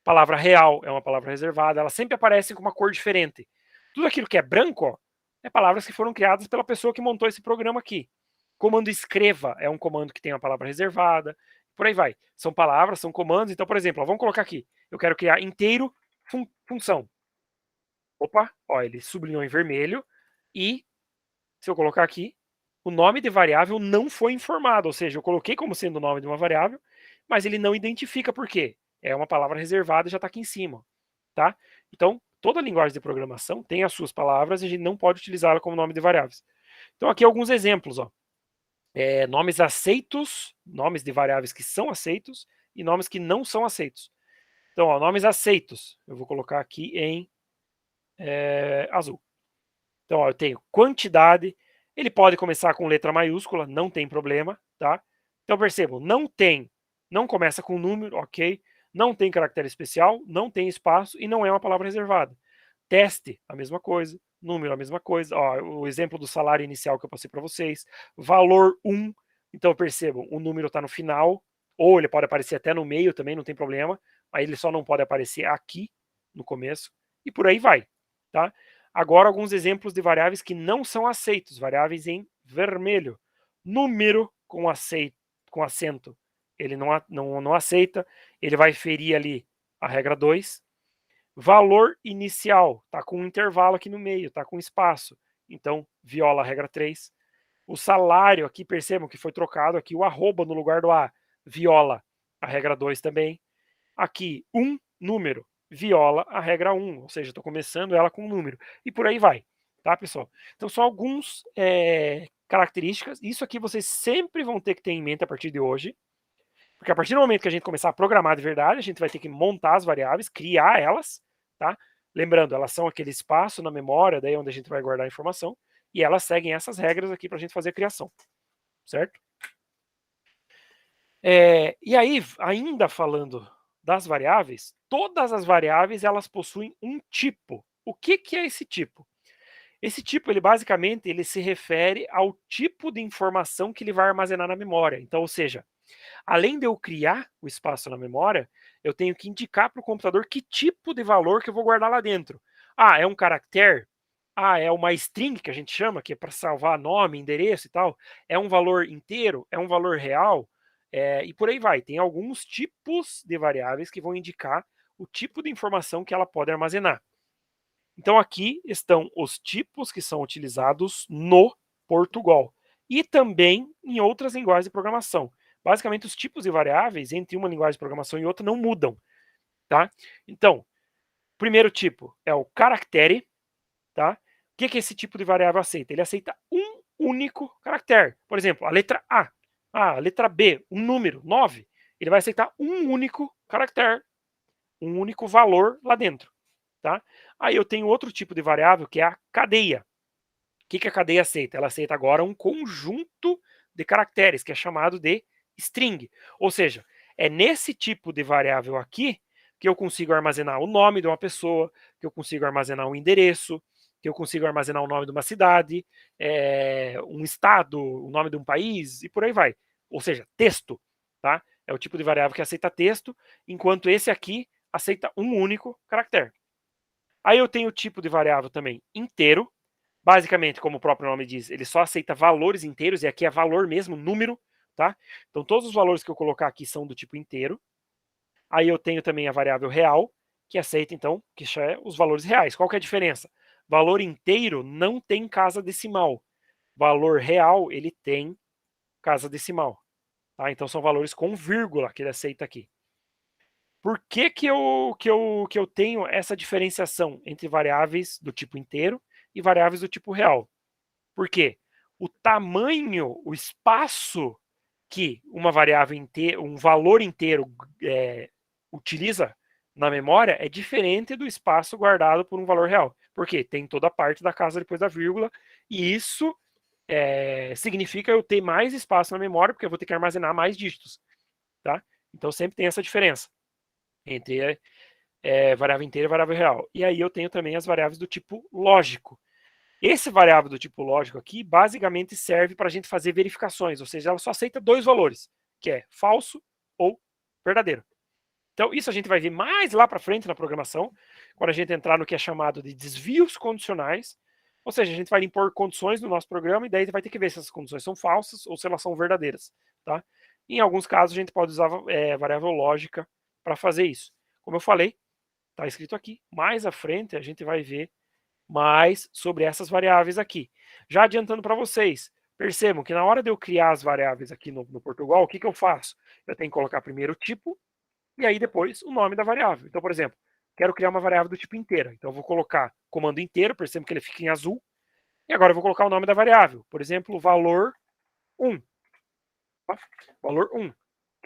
Speaker 1: Palavra real é uma palavra reservada. Elas sempre aparecem com uma cor diferente. Tudo aquilo que é branco, ó, é palavras que foram criadas pela pessoa que montou esse programa aqui. Comando escreva é um comando que tem uma palavra reservada. Por aí vai. São palavras, são comandos. Então, por exemplo, ó, vamos colocar aqui. Eu quero criar inteiro função. Opa, ó, ele sublinhou em vermelho. E se eu colocar aqui, o nome de variável não foi informado, ou seja, eu coloquei como sendo o nome de uma variável, mas ele não identifica por quê. É uma palavra reservada e já está aqui em cima. Tá? Então, toda linguagem de programação tem as suas palavras e a gente não pode utilizá-la como nome de variáveis. Então, aqui alguns exemplos. Ó. Nomes aceitos, nomes de variáveis que são aceitos e nomes que não são aceitos. Então, ó, nomes aceitos, eu vou colocar aqui em azul. Então, ó, eu tenho quantidade, ele pode começar com letra maiúscula, não tem problema, tá? Então, percebam, não começa com número, ok? Não tem caractere especial, não tem espaço e não é uma palavra reservada. Teste, a mesma coisa. Número, a mesma coisa. Ó, o exemplo do salário inicial que eu passei para vocês. Valor 1. Então, percebam, o número está no final, ou ele pode aparecer até no meio também, não tem problema. Aí ele só não pode aparecer aqui, no começo. E por aí vai, tá? Agora, alguns exemplos de variáveis que não são aceitos, variáveis em vermelho. Número com acento, ele não aceita, ele vai ferir ali a regra 2. Valor inicial, está com um intervalo aqui no meio, está com espaço, então viola a regra 3. O salário aqui, percebam que foi trocado aqui o arroba no lugar do A, viola a regra 2 também. Aqui, número, viola a regra 1, ou seja, estou começando ela com um número. E por aí vai, tá, pessoal? Então, são alguns características. Isso aqui vocês sempre vão ter que ter em mente a partir de hoje, porque a partir do momento que a gente começar a programar de verdade, a gente vai ter que montar as variáveis, criar elas, tá? Lembrando, elas são aquele espaço na memória, daí onde a gente vai guardar a informação, e elas seguem essas regras aqui para a gente fazer a criação, certo? E aí, ainda falando das variáveis, todas as variáveis elas possuem um tipo. O que é esse tipo? Esse tipo, ele basicamente, ele se refere ao tipo de informação que ele vai armazenar na memória. Então, ou seja, além de eu criar o espaço na memória, eu tenho que indicar para o computador que tipo de valor que eu vou guardar lá dentro. Ah, é um caractere? Ah, é uma string que a gente chama, que é para salvar nome, endereço e tal? É um valor inteiro? É um valor real? E por aí vai. Tem alguns tipos de variáveis que vão indicar o tipo de informação que ela pode armazenar. Então aqui estão os tipos que são utilizados no Portugal e também em outras linguagens de programação. Basicamente, os tipos de variáveis entre uma linguagem de programação e outra não mudam, tá? Então, primeiro tipo é o caractere, tá? O que esse tipo de variável aceita? Ele aceita um único caractere. Por exemplo, a letra A, a letra B, um número, 9. Ele vai aceitar um único caractere, um único valor lá dentro, tá? Aí eu tenho outro tipo de variável que é a cadeia. O que a cadeia aceita? Ela aceita agora um conjunto de caracteres, que é chamado de string. Ou seja, é nesse tipo de variável aqui que eu consigo armazenar o nome de uma pessoa, que eu consigo armazenar um endereço, que eu consigo armazenar o nome de uma cidade, um estado, o nome de um país, e por aí vai. Ou seja, texto, tá? É o tipo de variável que aceita texto, enquanto esse aqui aceita um único caractere. Aí eu tenho o tipo de variável também inteiro. Basicamente, como o próprio nome diz, ele só aceita valores inteiros, e aqui é valor mesmo, número, tá? Então todos os valores que eu colocar aqui são do tipo inteiro. Aí eu tenho também a variável real, que aceita, então, que já é os valores reais. Qual que é a diferença? Valor inteiro não tem casa decimal. Valor real, ele tem casa decimal. Tá? Então são valores com vírgula que ele aceita aqui. Por que eu tenho essa diferenciação entre variáveis do tipo inteiro e variáveis do tipo real? Por quê? O tamanho, o espaço que uma variável inteira, um valor inteiro utiliza na memória é diferente do espaço guardado por um valor real. Por quê? Tem toda a parte da casa depois da vírgula, e isso significa eu ter mais espaço na memória, porque eu vou ter que armazenar mais dígitos. Tá? Então sempre tem essa diferença entre variável inteira e variável real. E aí eu tenho também as variáveis do tipo lógico. Esse variável do tipo lógico aqui basicamente serve para a gente fazer verificações, ou seja, ela só aceita dois valores, que é falso ou verdadeiro. Então isso a gente vai ver mais lá para frente na programação, quando a gente entrar no que é chamado de desvios condicionais, ou seja, a gente vai impor condições no nosso programa e daí a gente vai ter que ver se essas condições são falsas ou se elas são verdadeiras. Tá? Em alguns casos a gente pode usar variável lógica para fazer isso. Como eu falei, está escrito aqui, mais à frente a gente vai ver mais sobre essas variáveis aqui. Já adiantando para vocês, percebam que na hora de eu criar as variáveis aqui no Portugal, o que eu faço? Eu tenho que colocar primeiro o tipo e aí depois o nome da variável. Então, por exemplo, quero criar uma variável do tipo inteira. Então eu vou colocar comando inteiro, percebam que ele fica em azul. E agora eu vou colocar o nome da variável. Por exemplo, valor 1. Valor 1. O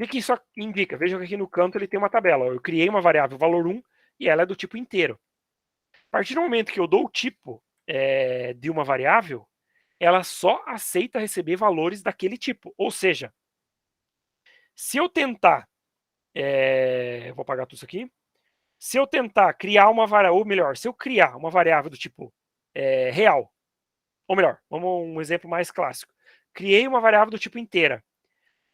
Speaker 1: que isso indica? Vejam que aqui no canto ele tem uma tabela. Eu criei uma variável valor 1 e ela é do tipo inteiro. A partir do momento que eu dou o tipo de uma variável, ela só aceita receber valores daquele tipo. Ou seja, se eu tentar, vou apagar tudo isso aqui. Se eu tentar criar uma variável, ou melhor, se eu criar uma variável do tipo real, ou melhor, vamos um exemplo mais clássico. Criei uma variável do tipo inteira.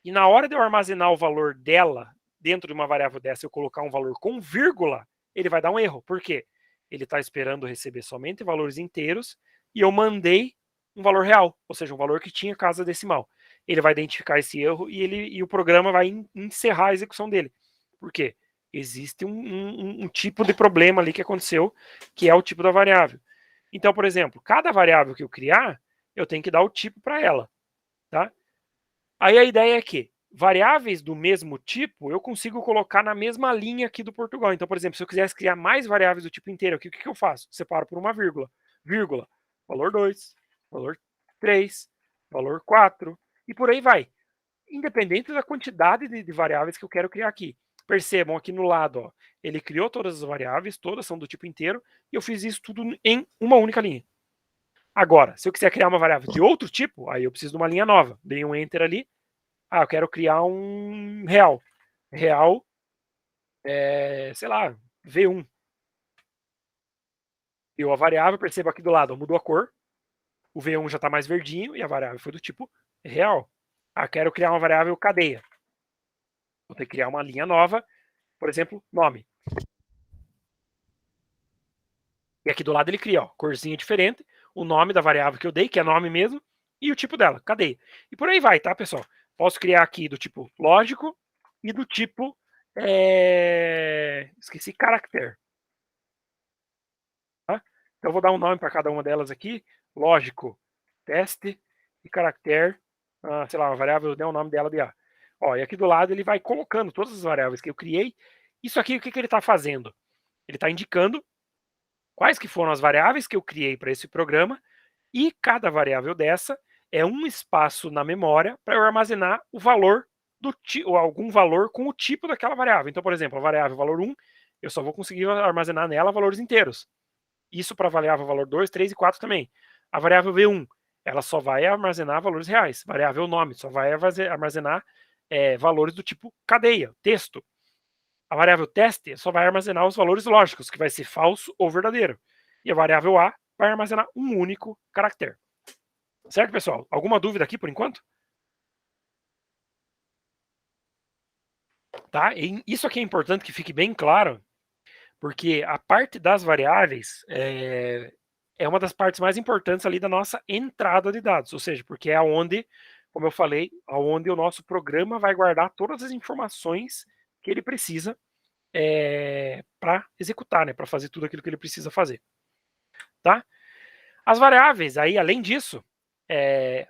Speaker 1: E na hora de eu armazenar o valor dela dentro de uma variável dessa, eu colocar um valor com vírgula, ele vai dar um erro. Por quê? Ele está esperando receber somente valores inteiros e eu mandei um valor real, ou seja, um valor que tinha casa decimal. Ele vai identificar esse erro e o programa vai encerrar a execução dele. Por quê? Existe um tipo de problema ali que aconteceu, que é o tipo da variável. Então, por exemplo, cada variável que eu criar, eu tenho que dar o tipo para ela. Tá? Aí a ideia é que variáveis do mesmo tipo eu consigo colocar na mesma linha aqui do Portugal. Então, por exemplo, se eu quisesse criar mais variáveis do tipo inteiro, o que eu faço? Separo por uma vírgula. Vírgula, valor 2, valor 3, valor 4, e por aí vai. Independente da quantidade de variáveis que eu quero criar aqui. Percebam aqui no lado, ó, ele criou todas as variáveis, todas são do tipo inteiro, e eu fiz isso tudo em uma única linha. Agora, se eu quiser criar uma variável de outro tipo, aí eu preciso de uma linha nova. Dei um enter ali. Eu quero criar um real. Real, sei lá, V1. Deu a variável, perceba aqui do lado, mudou a cor. O V1 já está mais verdinho e a variável foi do tipo real. Quero criar uma variável cadeia. Vou ter que criar uma linha nova, por exemplo, nome. E aqui do lado ele cria, ó, corzinha diferente, o nome da variável que eu dei, que é nome mesmo, e o tipo dela, cadeia. E por aí vai, tá, pessoal? Posso criar aqui do tipo lógico e do tipo, esqueci, caractere. Tá? Então eu vou dar um nome para cada uma delas aqui, lógico, teste e caractere, sei lá, uma variável, eu dei o nome dela de A. Ó, e aqui do lado ele vai colocando todas as variáveis que eu criei. Isso aqui, o que ele está fazendo? Ele está indicando quais que foram as variáveis que eu criei para esse programa, e cada variável dessa é um espaço na memória para eu armazenar o valor ou algum valor com o tipo daquela variável. Então, por exemplo, a variável valor 1, eu só vou conseguir armazenar nela valores inteiros. Isso para a variável valor 2, 3 e 4 também. A variável V1, ela só vai armazenar valores reais. Variável nome só vai armazenar valores do tipo cadeia, texto. A variável teste só vai armazenar os valores lógicos, que vai ser falso ou verdadeiro. E a variável A vai armazenar um único caractere. Certo, pessoal? Alguma dúvida aqui por enquanto? Tá? E isso aqui é importante que fique bem claro, porque a parte das variáveis é uma das partes mais importantes ali da nossa entrada de dados, ou seja, porque é onde, como eu falei, aonde o nosso programa vai guardar todas as informações que ele precisa para executar, né, para fazer tudo aquilo que ele precisa fazer. Tá? As variáveis, aí, além disso,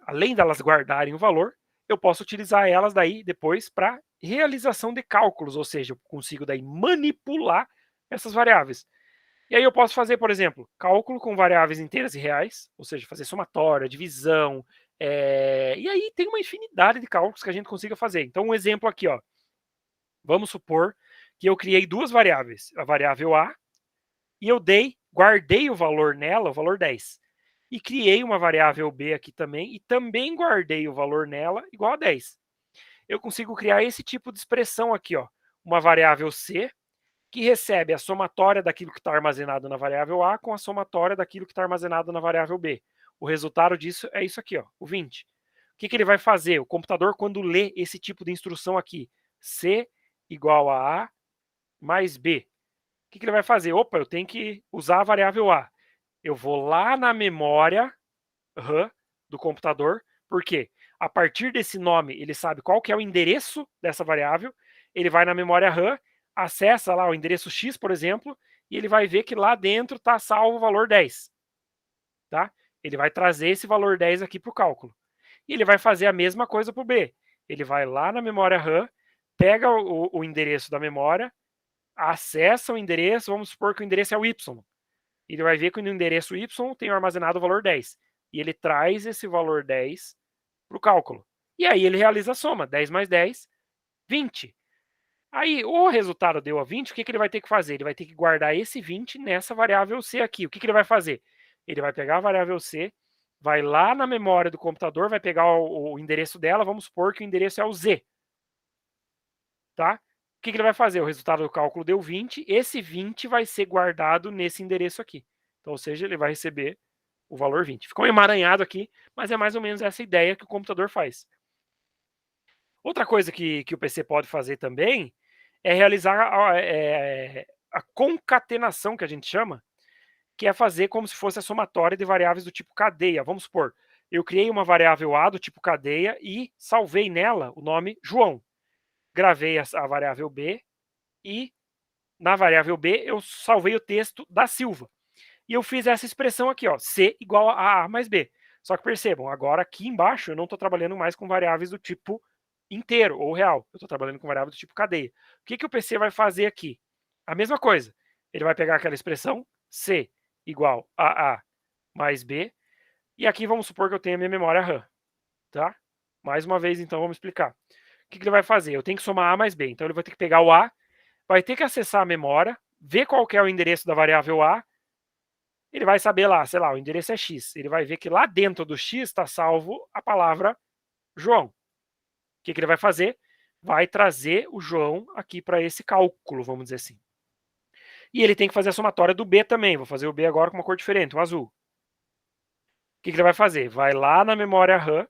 Speaker 1: além delas guardarem o valor, eu posso utilizar elas daí depois para realização de cálculos, ou seja, eu consigo daí manipular essas variáveis. E aí eu posso fazer, por exemplo, cálculo com variáveis inteiras e reais, ou seja, fazer somatória, divisão, e aí tem uma infinidade de cálculos que a gente consiga fazer. Então, um exemplo aqui, ó. Vamos supor que eu criei duas variáveis, a variável A, e eu guardei o valor nela, o valor 10. E criei uma variável B aqui também, e também guardei o valor nela igual a 10. Eu consigo criar esse tipo de expressão aqui, ó. Uma variável C, que recebe a somatória daquilo que está armazenado na variável A com a somatória daquilo que está armazenado na variável B. O resultado disso é isso aqui, ó, o 20. O que ele vai fazer? O computador, quando lê esse tipo de instrução aqui, C igual a mais B, o que ele vai fazer? Opa, eu tenho que usar a variável A. Eu vou lá na memória RAM do computador, porque a partir desse nome ele sabe qual que é o endereço dessa variável, ele vai na memória RAM, acessa lá o endereço X, por exemplo, e ele vai ver que lá dentro está salvo o valor 10. Tá? Ele vai trazer esse valor 10 aqui para o cálculo. E ele vai fazer a mesma coisa para o B. Ele vai lá na memória RAM, pega o endereço da memória, acessa o endereço, vamos supor que o endereço é o Y. Ele vai ver que no endereço Y tem armazenado o valor 10. E ele traz esse valor 10 para o cálculo. E aí ele realiza a soma, 10 mais 10, 20. Aí o resultado deu a 20, o que ele vai ter que fazer? Ele vai ter que guardar esse 20 nessa variável C aqui. O que ele vai fazer? Ele vai pegar a variável C, vai lá na memória do computador, vai pegar o endereço dela, vamos supor que o endereço é o Z. Tá? O que ele vai fazer? O resultado do cálculo deu 20, esse 20 vai ser guardado nesse endereço aqui. Então, ou seja, ele vai receber o valor 20. Ficou emaranhado aqui, mas é mais ou menos essa ideia que o computador faz. Outra coisa que o PC pode fazer também é realizar a concatenação, que a gente chama, que é fazer como se fosse a somatória de variáveis do tipo cadeia. Vamos supor, eu criei uma variável A do tipo cadeia e salvei nela o nome João. Gravei a variável B e na variável B eu salvei o texto da Silva. E eu fiz essa expressão aqui, ó, C igual a A mais B. Só que percebam, agora aqui embaixo eu não estou trabalhando mais com variáveis do tipo inteiro ou real. Eu estou trabalhando com variáveis do tipo cadeia. O que o PC vai fazer aqui? A mesma coisa. Ele vai pegar aquela expressão C igual a A mais B. E aqui vamos supor que eu tenho a minha memória RAM. Tá? Mais uma vez, então, vamos explicar. O que ele vai fazer? Eu tenho que somar A mais B. Então ele vai ter que pegar o A, vai ter que acessar a memória, ver qual que é o endereço da variável A. Ele vai saber lá, sei lá, o endereço é X. Ele vai ver que lá dentro do X está salvo a palavra João. O que ele vai fazer? Vai trazer o João aqui para esse cálculo, vamos dizer assim. E ele tem que fazer a somatória do B também. Vou fazer o B agora com uma cor diferente, um azul. O que ele vai fazer? Vai lá na memória RAM,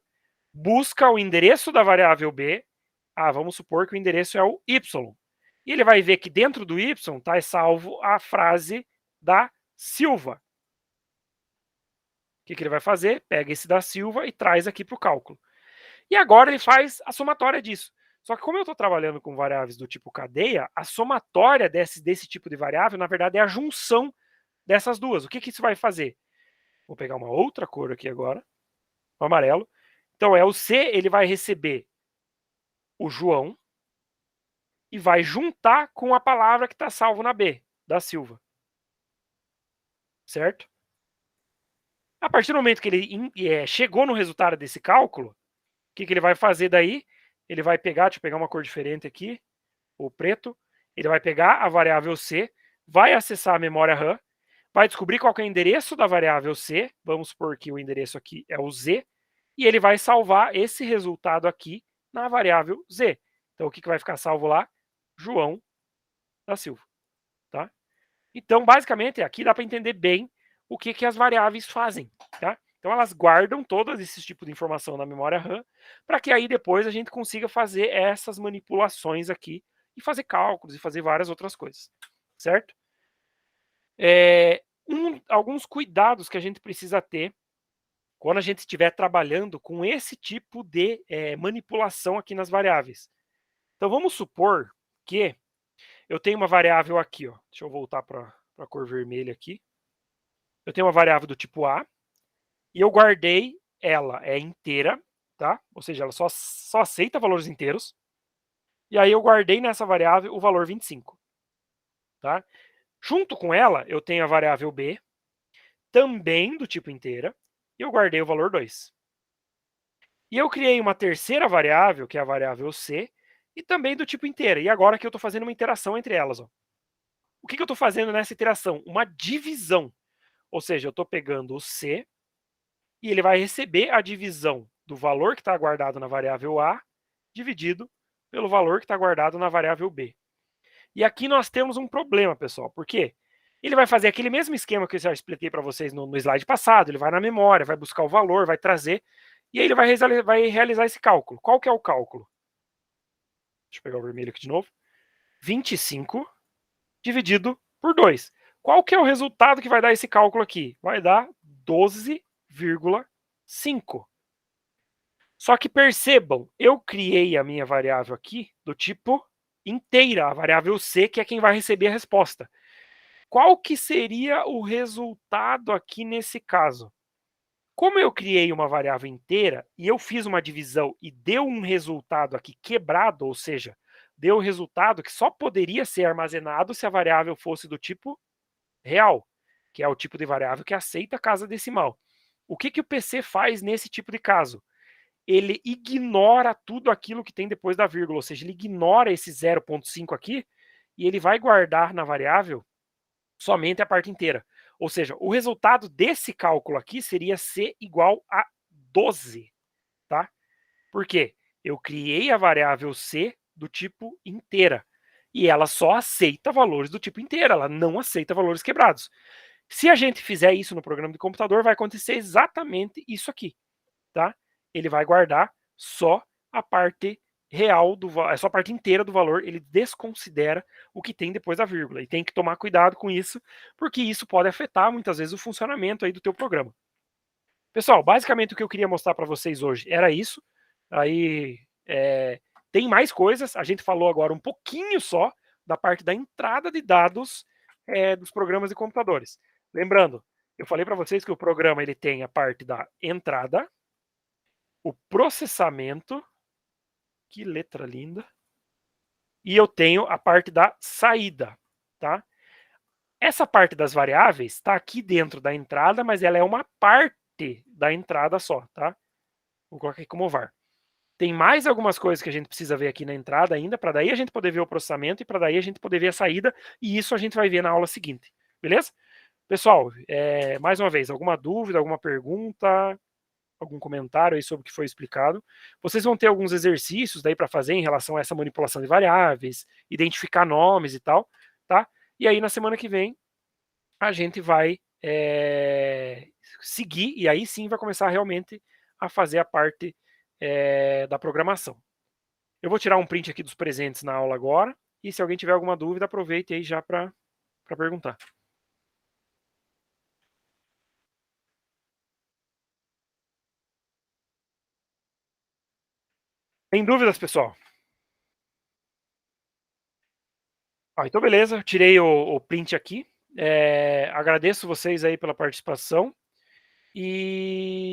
Speaker 1: busca o endereço da variável B. Vamos supor que o endereço é o Y. E ele vai ver que dentro do Y está salvo a frase da Silva. O que ele vai fazer? Pega esse da Silva e traz aqui para o cálculo. E agora ele faz a somatória disso. Só que como eu estou trabalhando com variáveis do tipo cadeia, a somatória desse tipo de variável, na verdade, é a junção dessas duas. O que isso vai fazer? Vou pegar uma outra cor aqui agora, o amarelo. Então, o C, ele vai receber o João e vai juntar com a palavra que está salvo na B, da Silva. Certo? A partir do momento que ele chegou no resultado desse cálculo, o que ele vai fazer daí? Ele vai pegar, deixa eu pegar uma cor diferente aqui, o preto. Ele vai pegar a variável C, vai acessar a memória RAM, vai descobrir qual que é o endereço da variável C, vamos supor que o endereço aqui é o Z, e ele vai salvar esse resultado aqui na variável Z. Então, o que vai ficar salvo lá? João da Silva. Tá? Então, basicamente, aqui dá para entender bem o que as variáveis fazem. Tá? Então, elas guardam todos esses tipos de informação na memória RAM, para que aí depois a gente consiga fazer essas manipulações aqui, e fazer cálculos, e fazer várias outras coisas. Certo? Alguns cuidados que a gente precisa ter quando a gente estiver trabalhando com esse tipo de manipulação aqui nas variáveis. Então, vamos supor que eu tenho uma variável aqui, ó. Deixa eu voltar para a cor vermelha aqui. Eu tenho uma variável do tipo A, e eu guardei ela inteira, tá? Ou seja, ela só aceita valores inteiros. E aí eu guardei nessa variável o valor 25. Tá? Junto com ela, eu tenho a variável B, também do tipo inteira, e eu guardei o valor 2. E eu criei uma terceira variável, que é a variável C, e também do tipo inteira. E agora que eu estou fazendo uma interação entre elas. Ó. O que eu estou fazendo nessa interação? Uma divisão. Ou seja, eu estou pegando o C, e ele vai receber a divisão do valor que está guardado na variável A, dividido pelo valor que está guardado na variável B. E aqui nós temos um problema, pessoal. Por quê? Ele vai fazer aquele mesmo esquema que eu já expliquei para vocês no slide passado. Ele vai na memória, vai buscar o valor, vai trazer, e aí ele vai realizar esse cálculo. Qual que é o cálculo? Deixa eu pegar o vermelho aqui de novo. 25 dividido por 2. Qual que é o resultado que vai dar esse cálculo aqui? Vai dar 12,5. Só que percebam, eu criei a minha variável aqui do tipo inteira, a variável C, que é quem vai receber a resposta. Qual que seria o resultado aqui nesse caso? Como eu criei uma variável inteira e eu fiz uma divisão e deu um resultado aqui quebrado, ou seja, deu um resultado que só poderia ser armazenado se a variável fosse do tipo real, que é o tipo de variável que aceita a casa decimal. O que o PC faz nesse tipo de caso? Ele ignora tudo aquilo que tem depois da vírgula, ou seja, ele ignora esse 0,5 aqui e ele vai guardar na variável somente a parte inteira. Ou seja, o resultado desse cálculo aqui seria C igual a 12. Tá? Por quê? Eu criei a variável C do tipo inteira. E ela só aceita valores do tipo inteira, ela não aceita valores quebrados. Se a gente fizer isso no programa de computador, vai acontecer exatamente isso aqui. Tá? Ele vai guardar só a parte real, só a parte inteira do valor, ele desconsidera o que tem depois da vírgula. E tem que tomar cuidado com isso, porque isso pode afetar muitas vezes o funcionamento aí do teu programa. Pessoal, basicamente o que eu queria mostrar para vocês hoje era isso. Aí tem mais coisas, a gente falou agora um pouquinho só da parte da entrada de dados dos programas de computadores. Lembrando, eu falei para vocês que o programa ele tem a parte da entrada, o processamento, que letra linda, e eu tenho a parte da saída, tá? Essa parte das variáveis está aqui dentro da entrada, mas ela é uma parte da entrada só, tá? Vou colocar aqui como var. Tem mais algumas coisas que a gente precisa ver aqui na entrada ainda, para daí a gente poder ver o processamento e para daí a gente poder ver a saída, e isso a gente vai ver na aula seguinte, beleza? Pessoal, mais uma vez, alguma dúvida, alguma pergunta, algum comentário aí sobre o que foi explicado. Vocês vão ter alguns exercícios daí para fazer em relação a essa manipulação de variáveis, identificar nomes e tal, tá? E aí na semana que vem a gente vai seguir e aí sim vai começar realmente a fazer a parte da programação. Eu vou tirar um print aqui dos presentes na aula agora e se alguém tiver alguma dúvida, aproveite aí já para perguntar. Tem dúvidas, pessoal? Então, beleza. Tirei o print aqui. Agradeço vocês aí pela participação. E